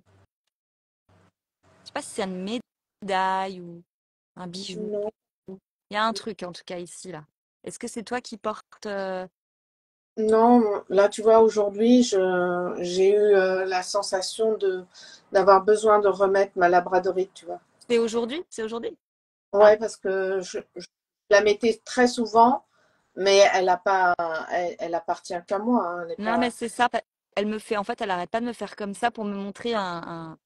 je sais pas si c'est une médaille ou un bijou. Non, Il y a un truc en tout cas ici, là. Est-ce que c'est toi qui portes non, là tu vois, aujourd'hui, j'ai eu la sensation d'avoir besoin de remettre ma labradorite, tu vois. C'est aujourd'hui? C'est aujourd'hui? Ah, Ouais, parce que je la mettais très souvent, mais elle appartient qu'à moi, hein, elle est non, mais pas. c'est ça. Elle me fait, en fait, elle arrête pas de me faire comme ça pour me montrer un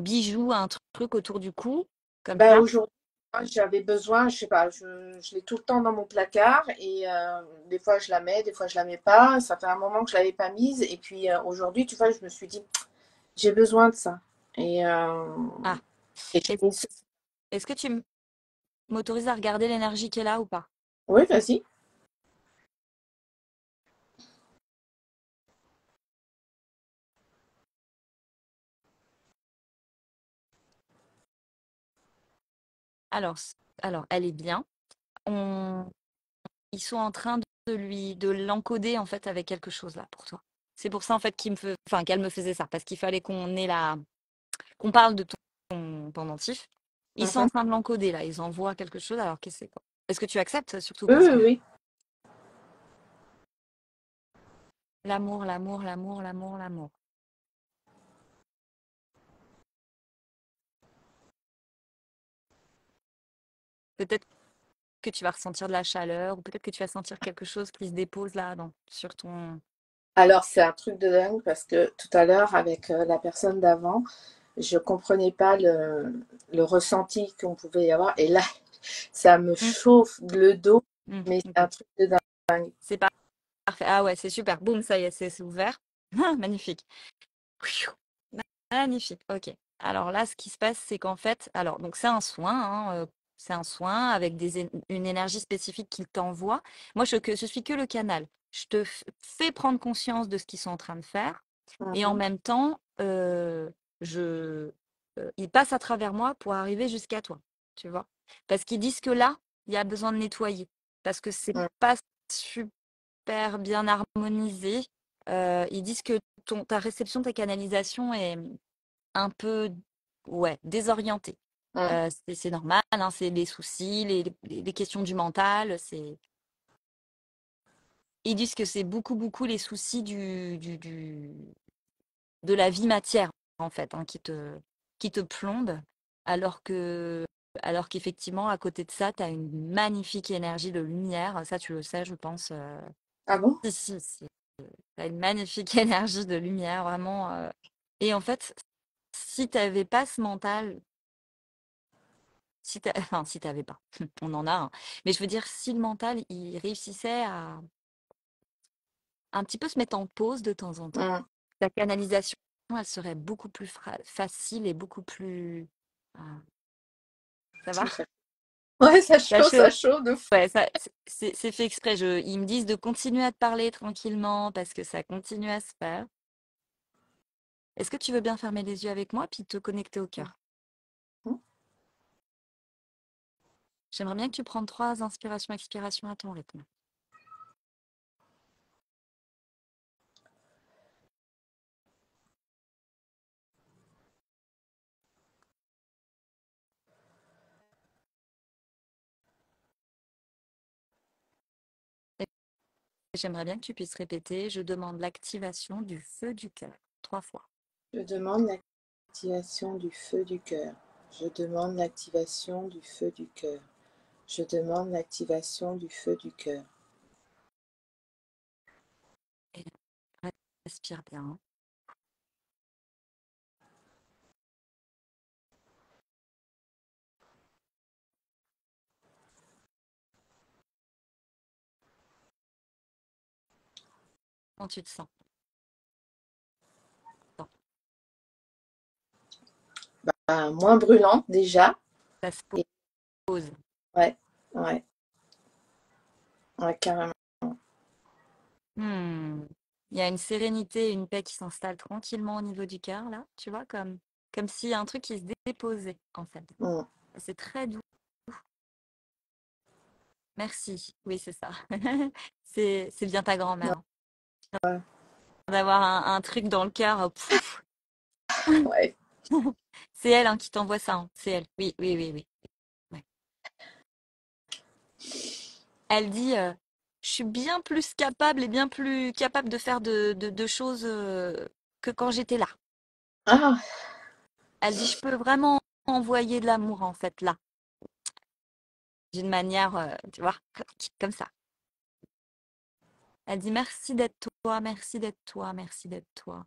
bijou, un truc autour du cou, comme Ben, ça. aujourd'hui, moi, j'avais besoin, je sais pas, je l'ai tout le temps dans mon placard et des fois je la mets, des fois je la mets pas. Ça fait un moment que je l'avais pas mise et puis aujourd'hui, tu vois, je me suis dit, j'ai besoin de ça. Et, Ah, j'ai est-ce mis ça. est-ce que tu m'autorises à regarder l'énergie qu'elle a ou pas? Oui, vas-y. Alors, alors, elle est bien. On, Ils sont en train de l'encoder en fait avec quelque chose là pour toi. C'est pour ça en fait enfin qu'elle me faisait ça parce qu'il fallait qu'on parle de ton pendentif. Ils sont en Mhm. train de l'encoder là. Ils envoient quelque chose. Alors qu'est-ce que c'est quoi? Est-ce que tu acceptes surtout Oui, parce oui, que oui. l'amour, l'amour, l'amour, l'amour, l'amour. Peut-être que tu vas ressentir de la chaleur ou peut-être que tu vas sentir quelque chose qui se dépose là sur ton. Alors, c'est un truc de dingue parce que tout à l'heure, avec la personne d'avant, je comprenais pas le ressenti qu'on pouvait y avoir. Et là, ça me Hum, chauffe le dos, mais c'est un ok. truc de dingue. C'est parfait. Ah ouais, c'est super. Boum, ça y est, c'est ouvert. Ah, magnifique. Magnifique, OK. Alors là, ce qui se passe, c'est qu'en fait, alors donc c'est un soin, hein, c'est un soin avec une énergie spécifique qu'il t'envoie. Moi, je suis que le canal. Je te fais prendre conscience de ce qu'ils sont en train de faire et en Mhm. même temps, je, ils passent à travers moi pour arriver jusqu'à toi, tu vois? Parce qu'ils disent que là, il y a besoin de nettoyer parce que c'est Mhm. pas super bien harmonisé. Ils disent que ta réception, ta canalisation est un peu, ouais, désorientée. Mhm. C'est normal, hein, c'est les soucis, les questions du mental. Ils disent que c'est beaucoup, beaucoup les soucis de la vie matière, en fait, hein, qui te plombent, alors que, alors qu'effectivement, à côté de ça, tu as une magnifique énergie de lumière. Ça, tu le sais, je pense. Ah bon? Si, si, si. Tu as une magnifique énergie de lumière, vraiment. Et en fait, si tu n'avais pas ce mental, enfin, si tu n'avais pas, on en a un. Mais je veux dire, si le mental, il réussissait à un petit peu se mettre en pause de temps en temps, Mhm. la canalisation, elle serait beaucoup plus facile et beaucoup plus. euh, Ça va? Ça- Ouais, Ça ça chaud. chaud de fou. Ouais, ça, c'est fait exprès. Ils me disent de continuer à te parler tranquillement parce que ça continue à se faire. Est-ce que tu veux bien fermer les yeux avec moi puis te connecter au cœur? Mhm. J'aimerais bien que tu prennes 3 inspirations, expirations à ton rythme. j'aimerais bien que tu puisses répéter. Je demande l'activation du feu du cœur. 3 fois. Je demande l'activation du feu du cœur. Je demande l'activation du feu du cœur. Je demande l'activation du feu du cœur. Et respire bien. Comment tu te sens? Moins brûlante déjà. Ça se Et pose. ouais, ouais, ouais, carrément. Il y a une sérénité, une paix qui s'installe tranquillement au niveau du cœur, là. Tu vois, comme s'il y a un truc qui se déposait, en fait. Mm. C'est très doux. Merci. Oui, c'est ça. C'est bien ta grand-mère, hein. Ouais, D'avoir un truc dans le cœur. Pouf. ouais. C'est elle, hein, qui t'envoie ça, hein. C'est elle. Oui, oui, oui, oui. Ouais. Elle dit, je suis bien plus capable et bien plus capable de faire de choses que quand j'étais là. Ah, Elle dit, je peux vraiment envoyer de l'amour, en fait, là. D'une manière, tu vois, comme ça. Elle dit, merci d'être toi, merci d'être toi, merci d'être toi.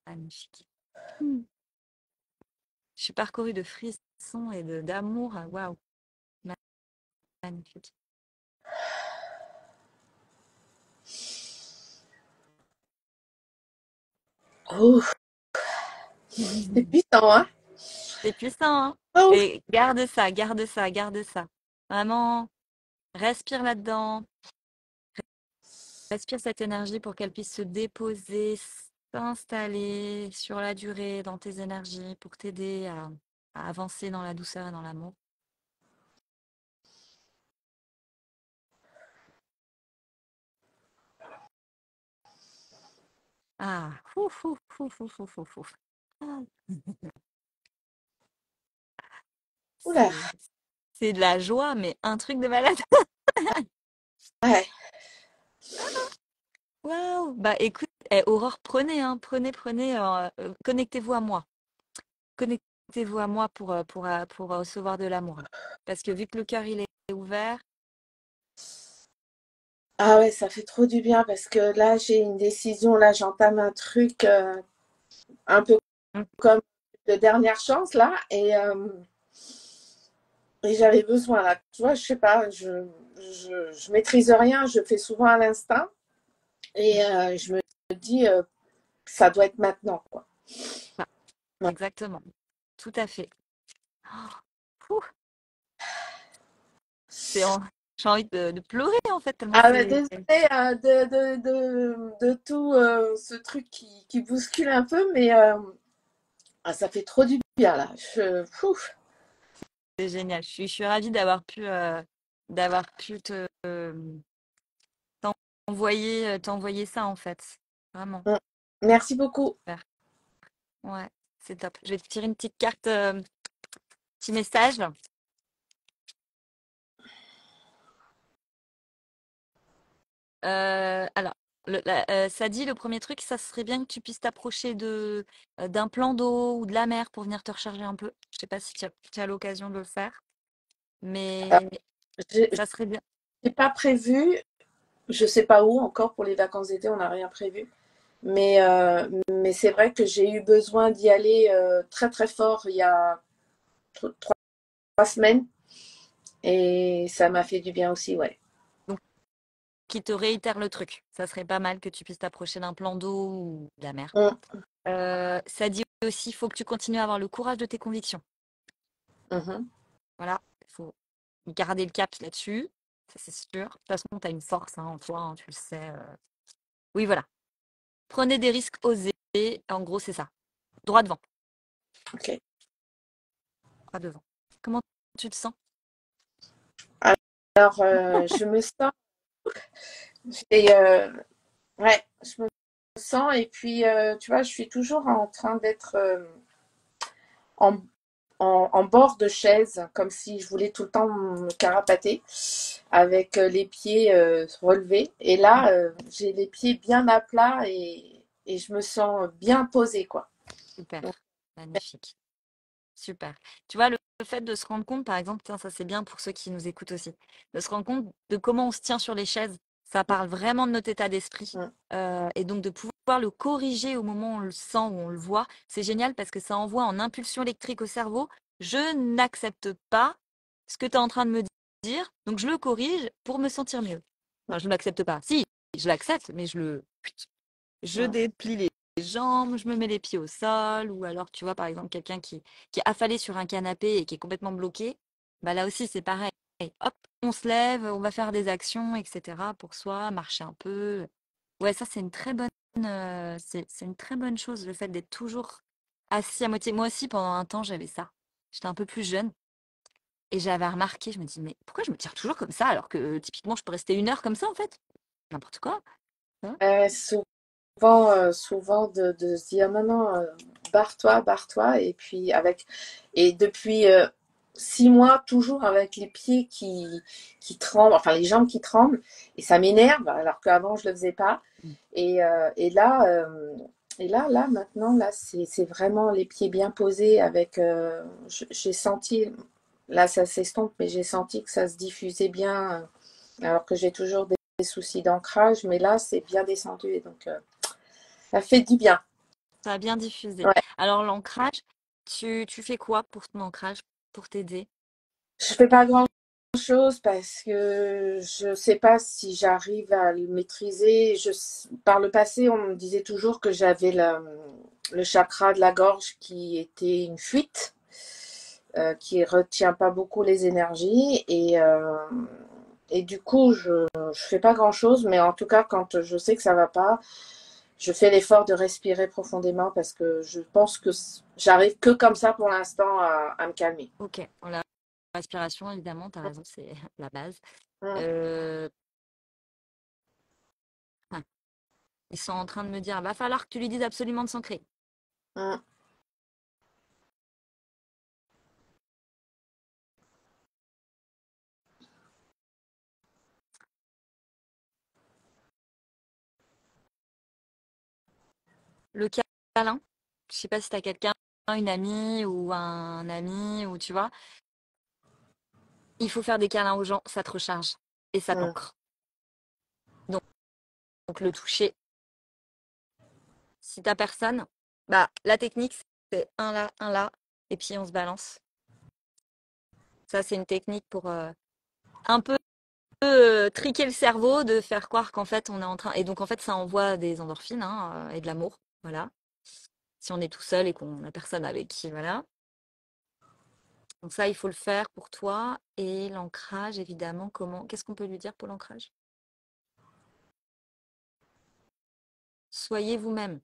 Magnifique. Hmm. Je suis parcourue de frissons et d'amour. Waouh, magnifique. oh, c'est puissant, hein? C'est puissant, hein? Oh, Et garde ça, garde ça, garde ça. Vraiment, respire là-dedans. Respire cette énergie pour qu'elle puisse se déposer, s'installer sur la durée dans tes énergies pour t'aider à avancer dans la douceur et dans l'amour. Ah, ouf, ouf, ouf, ouf, ouf, ouf, ouf. Ah, oula, C'est c'est de la joie, mais un truc de malade. ouais. Waouh! Bah écoute, Aurore, prenez, hein, prenez, connectez-vous à moi. Connectez-vous à moi pour recevoir de l'amour. Parce que vu que le cœur il est ouvert, Ah ouais, ça fait trop du bien parce que là, j'ai une décision, là, j'entame un truc un peu mm, comme de dernière chance, là, et j'avais besoin, là. Tu vois, je sais pas, je maîtrise rien, je fais souvent à l'instinct, et je me dis, ça doit être maintenant, quoi. bah, Ouais. exactement, tout à fait. Oh, ouh, c'est en- j'ai envie de pleurer en fait, tellement Ah, mais c'est. désolée de tout ce truc qui bouscule un peu, mais ah, ça fait trop du bien, là. Ouf. C'est génial. Je suis ravie d'avoir pu t'envoyer ça en fait. Vraiment. Merci beaucoup. Super. Ouais, c'est top. Je vais te tirer une petite carte, petit message. Alors, ça dit le premier truc, ça serait bien que tu puisses t'approcher d'un plan d'eau ou de la mer pour venir te recharger un peu. Je sais pas si tu as l'occasion de le faire, Alors, mais j'ai ça serait bien. j'ai pas prévu, je sais pas où encore pour les vacances d'été, on n'a rien prévu. Mais c'est vrai que j'ai eu besoin d'y aller très très fort il y a 3 semaines et ça m'a fait du bien aussi, ouais. Donc, qui te réitère le truc. Ça serait pas mal que tu puisses t'approcher d'un plan d'eau ou de la mer. Mm, Ça dit aussi, il faut que tu continues à avoir le courage de tes convictions. mhm. Voilà, il faut garder le cap là-dessus, ça c'est sûr. De toute façon, tu as une force hein, en toi, hein, tu le sais. Oui, voilà. Prenez des risques, osés. En gros, c'est ça. Droit devant, Ok. droit devant. Comment tu te sens? Alors, je me sens, j'ai, ouais, je me sens. Et puis, tu vois, je suis toujours en train d'être en, en bord de chaise, comme si je voulais tout le temps me carapater, avec les pieds relevés. Et là, j'ai les pieds bien à plat et je me sens bien posée, quoi. Super, Donc, magnifique. Super. Tu vois, le fait de se rendre compte, par exemple, tiens, ça c'est bien pour ceux qui nous écoutent aussi, de se rendre compte de comment on se tient sur les chaises, ça parle vraiment de notre état d'esprit. mm, Et donc de pouvoir le corriger au moment où on le sent, où on le voit, c'est génial parce que ça envoie en impulsion électrique au cerveau, je n'accepte pas ce que tu es en train de me dire, donc je le corrige pour me sentir mieux. Enfin, je ne l'accepte pas. Si, je l'accepte, mais je mm, déplie les jambes, je me mets les pieds au sol, ou alors tu vois par exemple quelqu'un qui est affalé sur un canapé et qui est complètement bloqué, bah là aussi c'est pareil. Hop, on se lève, on va faire des actions, etc. pour soi, marcher un peu. Ouais, ça c'est une très bonne, c'est une très bonne chose, le fait d'être toujours assis à moitié. Moi aussi pendant un temps j'avais ça. J'étais un peu plus jeune et j'avais remarqué, je me dis mais pourquoi je me tire toujours comme ça alors que typiquement je peux rester 1 heure comme ça en fait? N'importe quoi. Hein. souvent de se dire non, non, barre-toi, barre-toi. Et puis et depuis 6 mois, toujours avec les pieds qui tremblent, enfin les jambes qui tremblent, et ça m'énerve, alors qu'avant je le faisais pas. Et là, là, maintenant, là, c'est vraiment les pieds bien posés avec, j'ai senti, là ça s'estompe, mais j'ai senti que ça se diffusait bien, alors que j'ai toujours des soucis d'ancrage, mais là c'est bien descendu et donc ça fait du bien. Ça a bien diffusé. Ouais. Alors, l'ancrage, tu fais quoi pour ton ancrage, pour t'aider? Je fais pas grand chose parce que je sais pas si j'arrive à le maîtriser. Par le passé, on me disait toujours que j'avais le chakra de la gorge qui était une fuite, qui retient pas beaucoup les énergies et du coup, je fais pas grand chose, mais en tout cas, quand je sais que ça va pas, je fais l'effort de respirer profondément parce que je pense que j'arrive que comme ça pour l'instant à me calmer. Ok, la respiration, évidemment, tu as raison, c'est la base. Mm, Euh, ah, ils sont en train de me dire, va falloir que tu lui dises absolument de s'ancrer. mm, Le câlin, je sais pas si tu as quelqu'un, une amie ou un ami, ou tu vois, il faut faire des câlins aux gens, ça te recharge et ça mm, t'ancre. Donc, donc, le toucher, si t'as personne, bah la technique, c'est un là, et puis on se balance. Ça, c'est une technique pour un peu triquer le cerveau, de faire croire qu'en fait, on est en train. Et donc, en fait, ça envoie des endorphines hein, et de l'amour. Voilà. Si on est tout seul et qu'on n'a personne avec qui. Voilà. Donc, ça, il faut le faire pour toi. Et l'ancrage, évidemment, comment. Qu'est-ce qu'on peut lui dire pour l'ancrage? Soyez vous-même.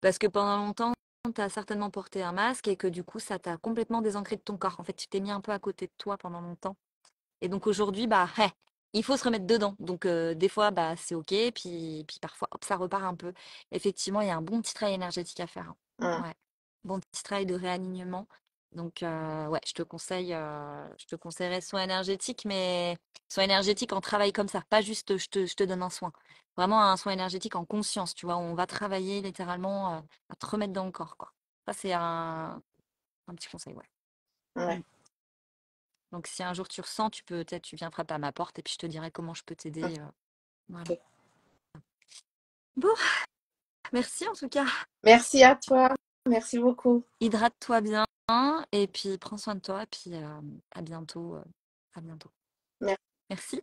Parce que pendant longtemps, tu as certainement porté un masque et que du coup, ça t'a complètement désancré de ton corps. En fait, tu t'es mis un peu à côté de toi pendant longtemps. Et donc aujourd'hui, bah, il faut se remettre dedans. Donc des fois, bah, c'est OK. Puis parfois, hop, ça repart un peu. Effectivement, il y a un bon petit travail énergétique à faire. Hein. mm, Ouais. Bon petit travail de réalignement. Donc ouais, je te conseillerais soin énergétique, mais soin énergétique en travail comme ça. Pas juste je te donne un soin. Vraiment un soin énergétique en conscience, tu vois. On va travailler littéralement à te remettre dans le corps, quoi. Ça, c'est un petit conseil, ouais. ouais, Mm. Donc si un jour tu ressens, tu peux peut-être tu viens frapper à ma porte et puis je te dirai comment je peux mm, t'aider. Voilà. ok. Bon, merci en tout cas. Merci à toi. Merci beaucoup. Hydrate-toi bien et puis prends soin de toi et puis à bientôt. À bientôt. Merci. Merci.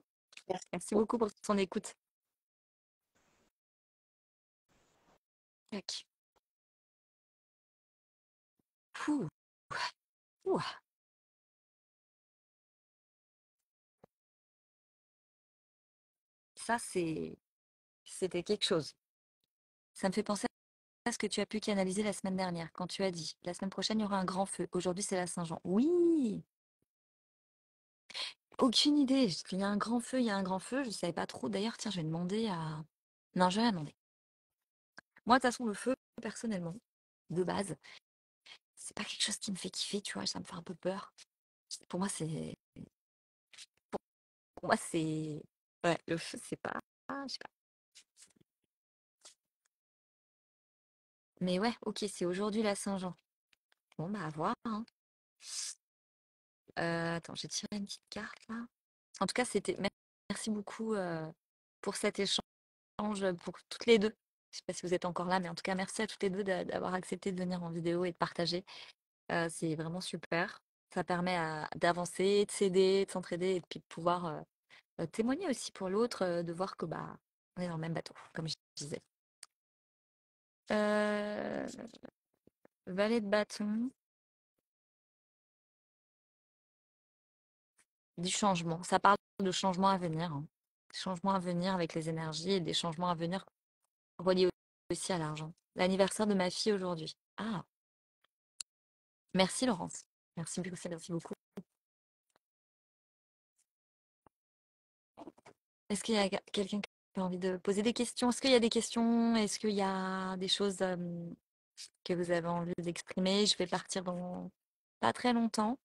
Merci Merci beaucoup. beaucoup pour ton écoute. Tac. Ouh, ouh. Ça c'était quelque chose. Ça me fait penser à ce que tu as pu canaliser la semaine dernière quand tu as dit la semaine prochaine il y aura un grand feu. Aujourd'hui c'est la Saint-Jean. Oui, aucune idée. Il y a un grand feu, il y a un grand feu. Je ne savais pas trop. D'ailleurs, tiens, je vais demander à Non, je vais rien demander. Moi, de toute façon, le feu, personnellement, de base, c'est pas quelque chose qui me fait kiffer, tu vois, ça me fait un peu peur. Pour moi, c'est. Pour moi, c'est. Ouais, le feu, c'est pas. Je sais pas. Mais ouais, ok, c'est aujourd'hui la Saint-Jean. Bon, bah, à voir, hein. Attends, j'ai tiré une petite carte là. En tout cas, merci beaucoup pour cet échange, pour toutes les deux. Je sais pas si vous êtes encore là, mais en tout cas, merci à toutes les deux d'avoir accepté de venir en vidéo et de partager. C'est vraiment super. Ça permet d'avancer, de s'aider, de s'entraider et puis de pouvoir témoigner aussi pour l'autre, de voir que bah on est dans le même bateau, comme je disais. Euh, Valet de bâton, du changement. Ça parle de changement à venir, hein. Changement à venir avec les énergies et des changements à venir reliés aussi à l'argent. L'anniversaire de ma fille aujourd'hui. Ah, merci Laurence. Merci beaucoup. Est-ce qu'il y a quelqu'un qui a envie de poser des questions? Est-ce qu'il y a des questions? Est-ce qu'il y a des choses que vous avez envie d'exprimer? Je vais partir dans pas très longtemps.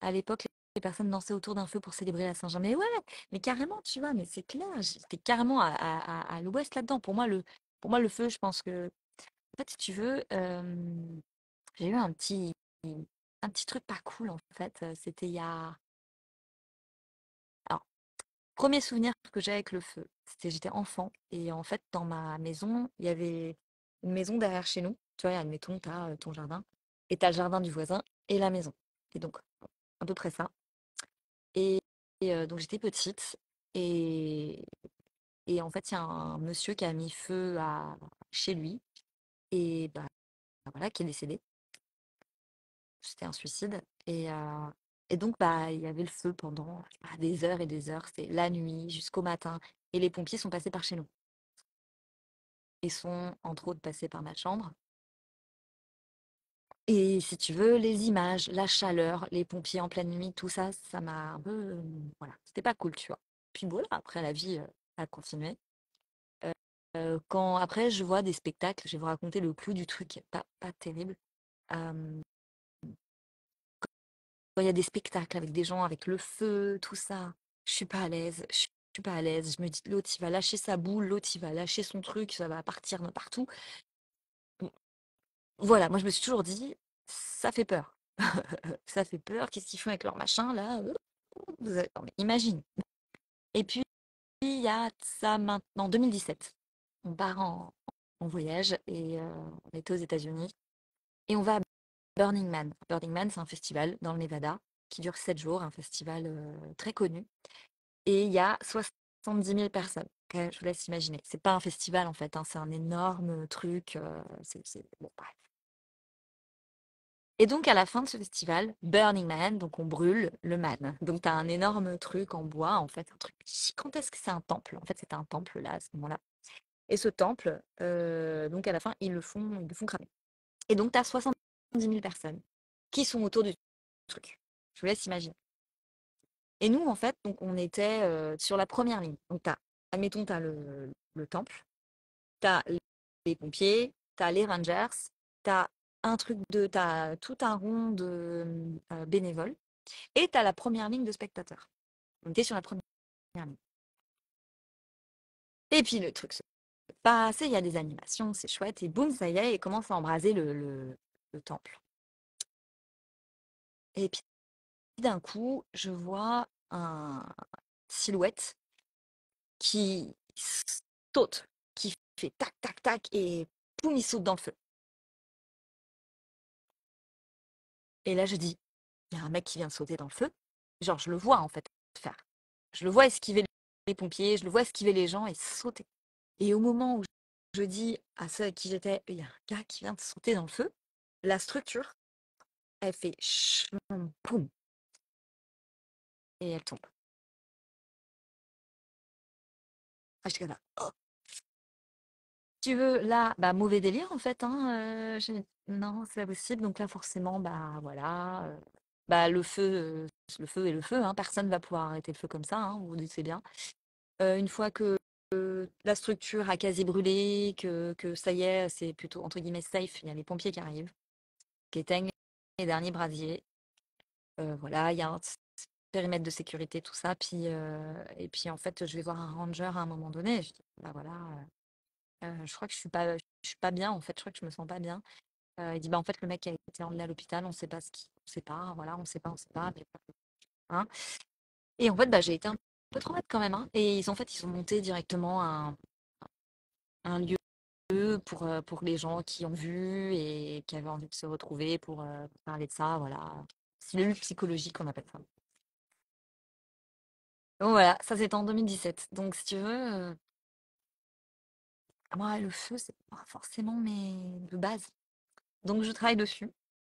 À l'époque, les personnes dansaient autour d'un feu pour célébrer la Saint-Jean. Mais ouais, mais carrément, tu vois, mais c'est clair, j'étais carrément à l'ouest là-dedans. Pour moi, le feu, je pense que, en fait, si tu veux, j'ai eu un petit truc pas cool, en fait. C'était il y a. Alors, premier souvenir que j'ai avec le feu, j'étais enfant. Et en fait, dans ma maison, il y avait une maison derrière chez nous. Tu vois, admettons, tu as ton jardin. Et tu as le jardin du voisin et la maison. Et donc, à peu près ça. Et, donc j'étais petite et, et en fait il y a un monsieur qui a mis feu chez lui et bah, voilà qui est décédé. C'était un suicide et donc bah il y avait le feu pendant des heures et des heures. C'était la nuit jusqu'au matin et les pompiers sont passés par chez nous. Ils sont entre autres passés par ma chambre. Et si tu veux, les images, la chaleur, les pompiers en pleine nuit, tout ça, ça m'a un peu, voilà, c'était pas cool, tu vois. Puis voilà, après la vie a continué. Quand après je vois des spectacles, je vais vous raconter le clou du truc, pas terrible. Hem, Quand il y a des spectacles avec des gens avec le feu, tout ça, je suis pas à l'aise, je suis pas à l'aise. Je me dis: «L'autre, il va lâcher sa boule, l'autre, il va lâcher son truc, ça va partir de partout». Mmh, voilà, moi je me suis toujours dit: «Ça fait peur». Ça fait peur, qu'est-ce qu'ils font avec leur machin là? Non mais imagine. Et puis il y a ça maintenant 2017, on part en voyage et on était aux États-Unis et on va à Burning Man. Burning Man, c'est un festival dans le Nevada qui dure 7 jours, un festival très connu. Et il y a 70 000 personnes. Ok, je vous laisse imaginer. C'est pas un festival en fait, hein, c'est un énorme truc. Bon, bref. Et donc à la fin de ce festival, Burning Man, donc on brûle le man. Donc tu as un énorme truc en bois, en fait, un truc gigantesque, c'est un temple. En fait, c'était un temple là, à ce moment-là. Et ce temple, donc à la fin, ils le font cramer. Et donc tu as 70 000 personnes qui sont autour du truc. Je vous laisse imaginer. Et nous, en fait, donc on était sur la première ligne. Donc, admettons, tu as le temple, tu as les pompiers, tu as les rangers, tu as t'as tout un rond de bénévoles et tu as la première ligne de spectateurs. On était sur la première ligne. Et puis le truc se passe, il y a des animations, c'est chouette, et boum, ça y est, il commence à embraser le temple. Et puis d'un coup, je vois un silhouette qui saute, qui fait tac, tac, tac, et poum, il saute dans le feu. Et là, je dis, il y a un mec qui vient de sauter dans le feu. Genre, je le vois en fait faire. Je le vois esquiver les pompiers, je le vois esquiver les gens et sauter. Et au moment où je dis à ceux avec qui j'étais, il y a un gars qui vient de sauter dans le feu, la structure, elle fait chum, poum, et elle tombe. Ah, j'étais là, oh, tu veux, là, bah, mauvais délire en fait, hein. Non, c'est pas possible. Donc là, forcément, bah voilà, bah le feu est le feu, hein. Personne va pouvoir arrêter le feu comme ça, hein, vous vous doutez bien. Une fois que la structure a quasi brûlé, que ça y est, c'est plutôt entre guillemets safe. Il y a les pompiers qui arrivent, qui éteignent les derniers brasiers. Voilà, il y a un périmètre de sécurité, tout ça. Puis, et puis en fait, je vais voir un ranger à un moment donné. Je dis, bah voilà, je crois que je suis pas bien. En fait, je crois que je me sens pas bien. Il dit, bah en fait, le mec a été emmené à l'hôpital. On sait pas on sait pas. Voilà, on sait pas. Mais, hein. Et en fait, bah j'ai été un peu trop bête quand même. Hein. Et ils ont monté directement un lieu pour les gens qui ont vu et qui avaient envie de se retrouver pour parler de ça. Voilà, cellule psychologique, on appelle ça. Donc voilà, ça c'était en 2017. Donc si tu veux, moi le feu, c'est pas forcément mes de base. Donc je travaille dessus.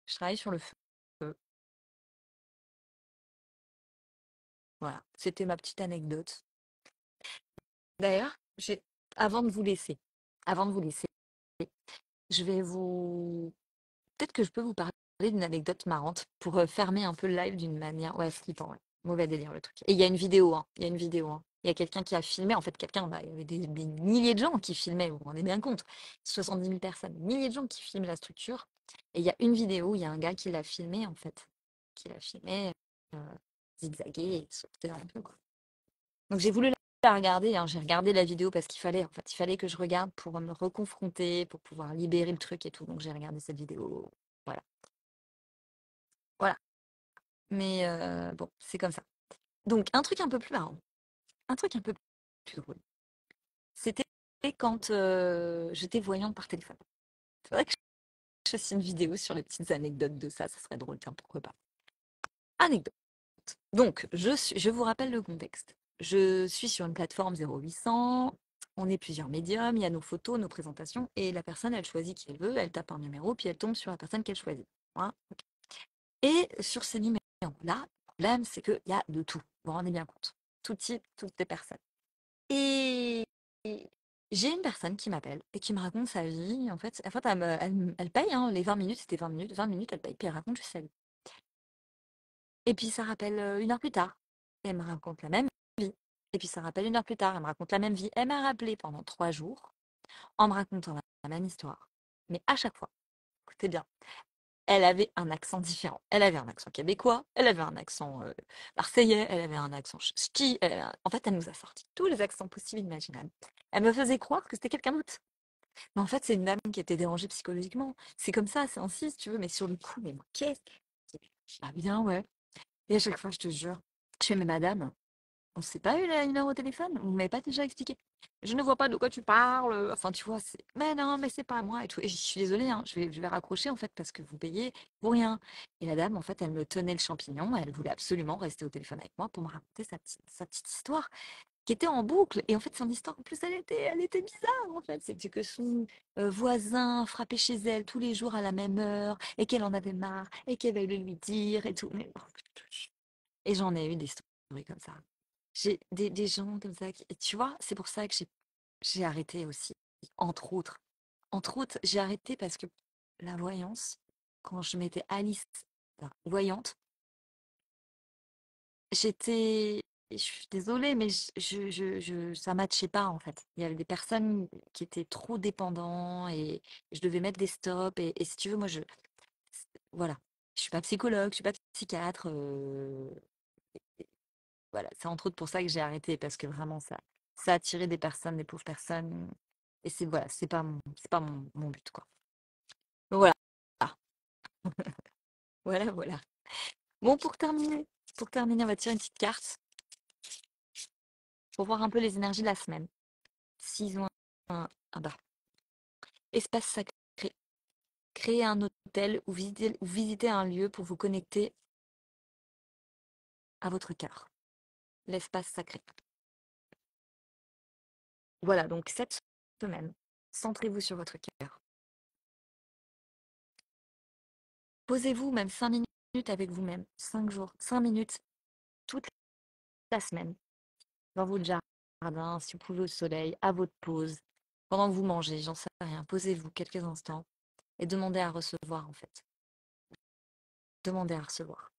Je travaille sur le feu. Voilà, c'était ma petite anecdote. D'ailleurs, avant de vous laisser, avant de vous laisser, je vais vous peut-être que je peux vous parler d'une anecdote marrante pour fermer un peu le live d'une manière. Ouais, flippant, ouais. Mauvais délire le truc. Et il y a une vidéo, hein. Il y a une vidéo, hein. Il y a quelqu'un qui a filmé. En fait, il y avait des milliers de gens qui filmaient, vous vous rendez bien compte. 70 000 personnes, milliers de gens qui filment la structure. Et il y a une vidéo, il y a un gars qui l'a filmé, en fait. Qui l'a filmé, euh, zigzaguer et sauter un peu, quoi. Donc j'ai voulu la regarder, hein. J'ai regardé la vidéo parce qu'il fallait, en fait, il fallait que je regarde pour me reconfronter, pour pouvoir libérer le truc et tout. Donc j'ai regardé cette vidéo. Voilà. Voilà. Mais bon, c'est comme ça. Donc, un truc un peu plus marrant, un truc un peu plus drôle, c'était quand j'étais voyante par téléphone. C'est vrai que je fasse une vidéo sur les petites anecdotes de ça serait drôle, tiens, pourquoi pas. Anecdote. Donc, je vous rappelle le contexte. Je suis sur une plateforme 0800, on est plusieurs médiums, il y a nos photos, nos présentations, et la personne, elle choisit qui elle veut, elle tape un numéro, puis elle tombe sur la personne qu'elle choisit. Voilà. Et sur ces numéros-là, le problème, c'est qu'il y a de tout. Vous vous rendez bien compte. Tout type, toutes les personnes. Et j'ai une personne qui m'appelle et qui me raconte sa vie. En fait elle paye, hein, les 20 minutes, c'était 20 minutes, elle paye, puis elle raconte juste sa vie. Et puis ça rappelle 1 heure plus tard. Et elle me raconte la même vie. Et puis ça rappelle 1 heure plus tard, elle me raconte la même vie. Elle m'a rappelé pendant 3 jours en me racontant la même histoire. Mais à chaque fois, écoutez bien, elle avait un accent différent. Elle avait un accent québécois, elle avait un accent marseillais, elle avait un accent ch'ti. En fait, elle nous a sorti tous les accents possibles et imaginables. Elle me faisait croire que c'était quelqu'un d'autre. Mais en fait, c'est une dame qui était dérangée psychologiquement. C'est comme ça, c'est ainsi, si tu veux. Mais sur le coup, mais moi, qu'est-ce que... Ah bien, ouais. Et à chaque fois, je te jure, je fais, mais madame, on s'est pas eu la 1 heure au téléphone? Vous m'avez pas déjà expliqué? Je ne vois pas de quoi tu parles. Enfin, tu vois, mais non, mais c'est pas moi et tout. Et je suis désolée, hein, je vais raccrocher en fait parce que vous payez pour rien. Et la dame, en fait, elle me tenait le champignon. Elle voulait absolument rester au téléphone avec moi pour me raconter sa petite histoire qui était en boucle. Et en fait, son histoire, en plus, elle était bizarre, en fait. C'était que son voisin frappait chez elle tous les jours à la même heure et qu'elle en avait marre et qu'elle allait lui dire et tout. Et j'en ai eu des stories comme ça. J'ai des gens comme ça et tu vois, c'est pour ça que j'ai arrêté aussi, entre autres. Entre autres, j'ai arrêté parce que la voyance, quand je m'étais Alice, enfin, voyante, je suis désolée, mais ça matchait pas en fait. Il y avait des personnes qui étaient trop dépendants et je devais mettre des stops. Et si tu veux, voilà, je suis pas psychologue, je suis pas psychiatre. Voilà, c'est entre autres pour ça que j'ai arrêté parce que vraiment ça attirait des personnes, des pauvres personnes. Et voilà, c'est pas mon but quoi. Donc voilà, voilà, voilà. Bon, pour terminer, on va tirer une petite carte pour voir un peu les énergies de la semaine. S'ils ont ah bah, espace sacré. Créer un hôtel ou visiter un lieu pour vous connecter à votre cœur. L'espace sacré. Voilà, donc cette semaine, centrez-vous sur votre cœur. Posez-vous même 5 minutes avec vous-même, 5 jours, 5 minutes toute la semaine, dans votre jardin, si vous pouvez au soleil, à votre pause, pendant que vous mangez, j'en sais rien. Posez-vous quelques instants et demandez à recevoir en fait. Demandez à recevoir.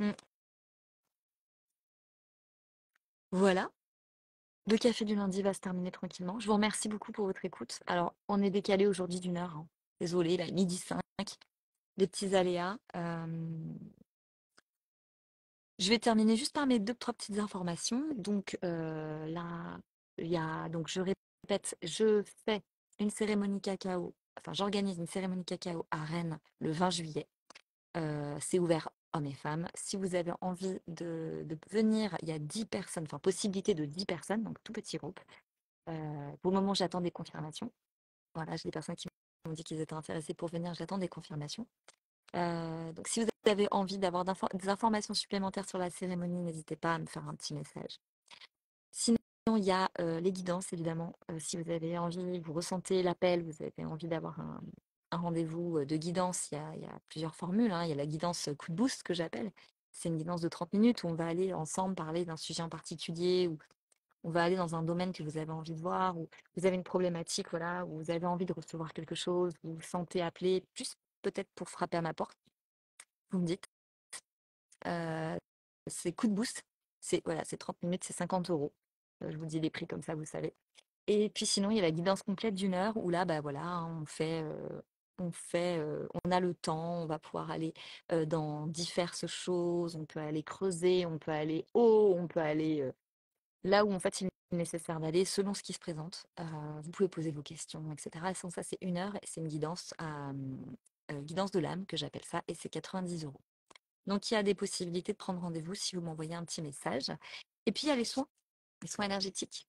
Mm. Voilà, le café du lundi va se terminer tranquillement. Je vous remercie beaucoup pour votre écoute. Alors, on est décalé aujourd'hui d'une heure, hein. Désolée, là, midi 5, des petits aléas. Je vais terminer juste par mes 2-3 petites informations. Donc là, il y a donc je répète, je fais une cérémonie cacao, enfin j'organise une cérémonie cacao à Rennes le 20 juillet. C'est ouvert hommes et femmes. Si vous avez envie de venir, il y a 10 personnes, enfin possibilité de 10 personnes, donc tout petit groupe. Pour le moment, j'attends des confirmations. Voilà, j'ai des personnes qui m'ont dit qu'ils étaient intéressés pour venir, j'attends des confirmations. Donc si vous avez envie d'avoir des informations supplémentaires sur la cérémonie, n'hésitez pas à me faire un petit message. Sinon, il y a les guidances, évidemment. Si vous avez envie, vous ressentez l'appel, vous avez envie d'avoir un rendez-vous de guidance, il y a plusieurs formules, hein. Il y a la guidance coup de boost que j'appelle. C'est une guidance de 30 minutes où on va aller ensemble parler d'un sujet en particulier, ou on va aller dans un domaine que vous avez envie de voir, ou vous avez une problématique, voilà, ou vous avez envie de recevoir quelque chose, vous vous sentez appelé, juste peut-être pour frapper à ma porte, vous me dites. Euh, c'est coup de boost. C'est voilà, c'est 30 minutes, c'est 50 €. Je vous dis les prix comme ça, vous savez. Et puis sinon, il y a la guidance complète d'une heure où là, bah voilà, hein, on a le temps, on va pouvoir aller dans diverses choses, on peut aller creuser, on peut aller haut, on peut aller là où en fait il est nécessaire d'aller selon ce qui se présente. Vous pouvez poser vos questions, etc. Et sans ça, c'est une heure et c'est une guidance guidance de l'âme que j'appelle ça, et c'est 90 €. Donc, il y a des possibilités de prendre rendez-vous si vous m'envoyez un petit message. Et puis, il y a les soins énergétiques.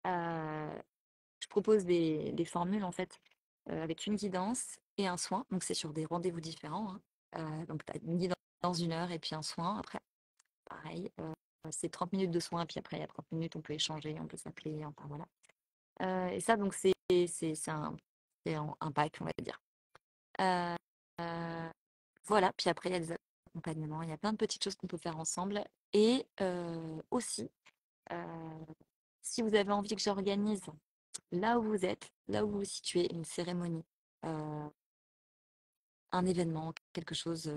Euh, je propose des formules, en fait, avec une guidance et un soin. Donc, c'est sur des rendez-vous différents, hein. Donc, tu as une guidance dans une heure et puis un soin. Après, pareil, c'est 30 minutes de soin. Puis après, il y a 30 minutes, on peut échanger, on peut s'appeler. Enfin, voilà. Et ça, donc, c'est un pack, on va dire. Euh, euh, Voilà, puis après, il y a des accompagnements, il y a plein de petites choses qu'on peut faire ensemble. Et aussi, euh, si vous avez envie que j'organise là où vous êtes, là où vous vous situez, une cérémonie, euh, un événement, quelque chose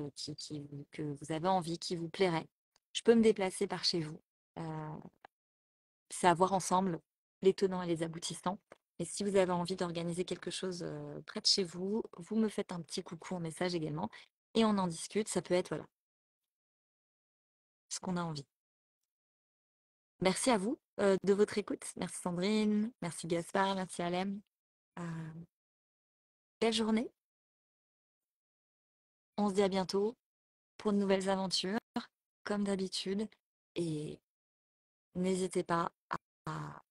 que vous avez envie, qui vous plairait, je peux me déplacer par chez vous. Euh, c'est à voir ensemble les tenants et les aboutissants. Et si vous avez envie d'organiser quelque chose près de chez vous, vous me faites un petit coucou en message également et on en discute. Ça peut être voilà, ce qu'on a envie. Merci à vous de votre écoute. Merci Sandrine, merci Gaspard, merci Alem. Euh, Belle journée. On se dit à bientôt pour de nouvelles aventures, comme d'habitude. Et n'hésitez pas à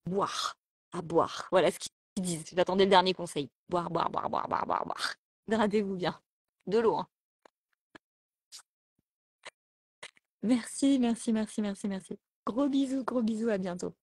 boire, à boire. Voilà ce qu'ils disent. J'attendais le dernier conseil. Boire, boire, boire, boire, boire, boire, boire. Hydratez-vous bien. De l'eau, hein. Merci, merci, merci, merci, merci. Gros bisous, à bientôt.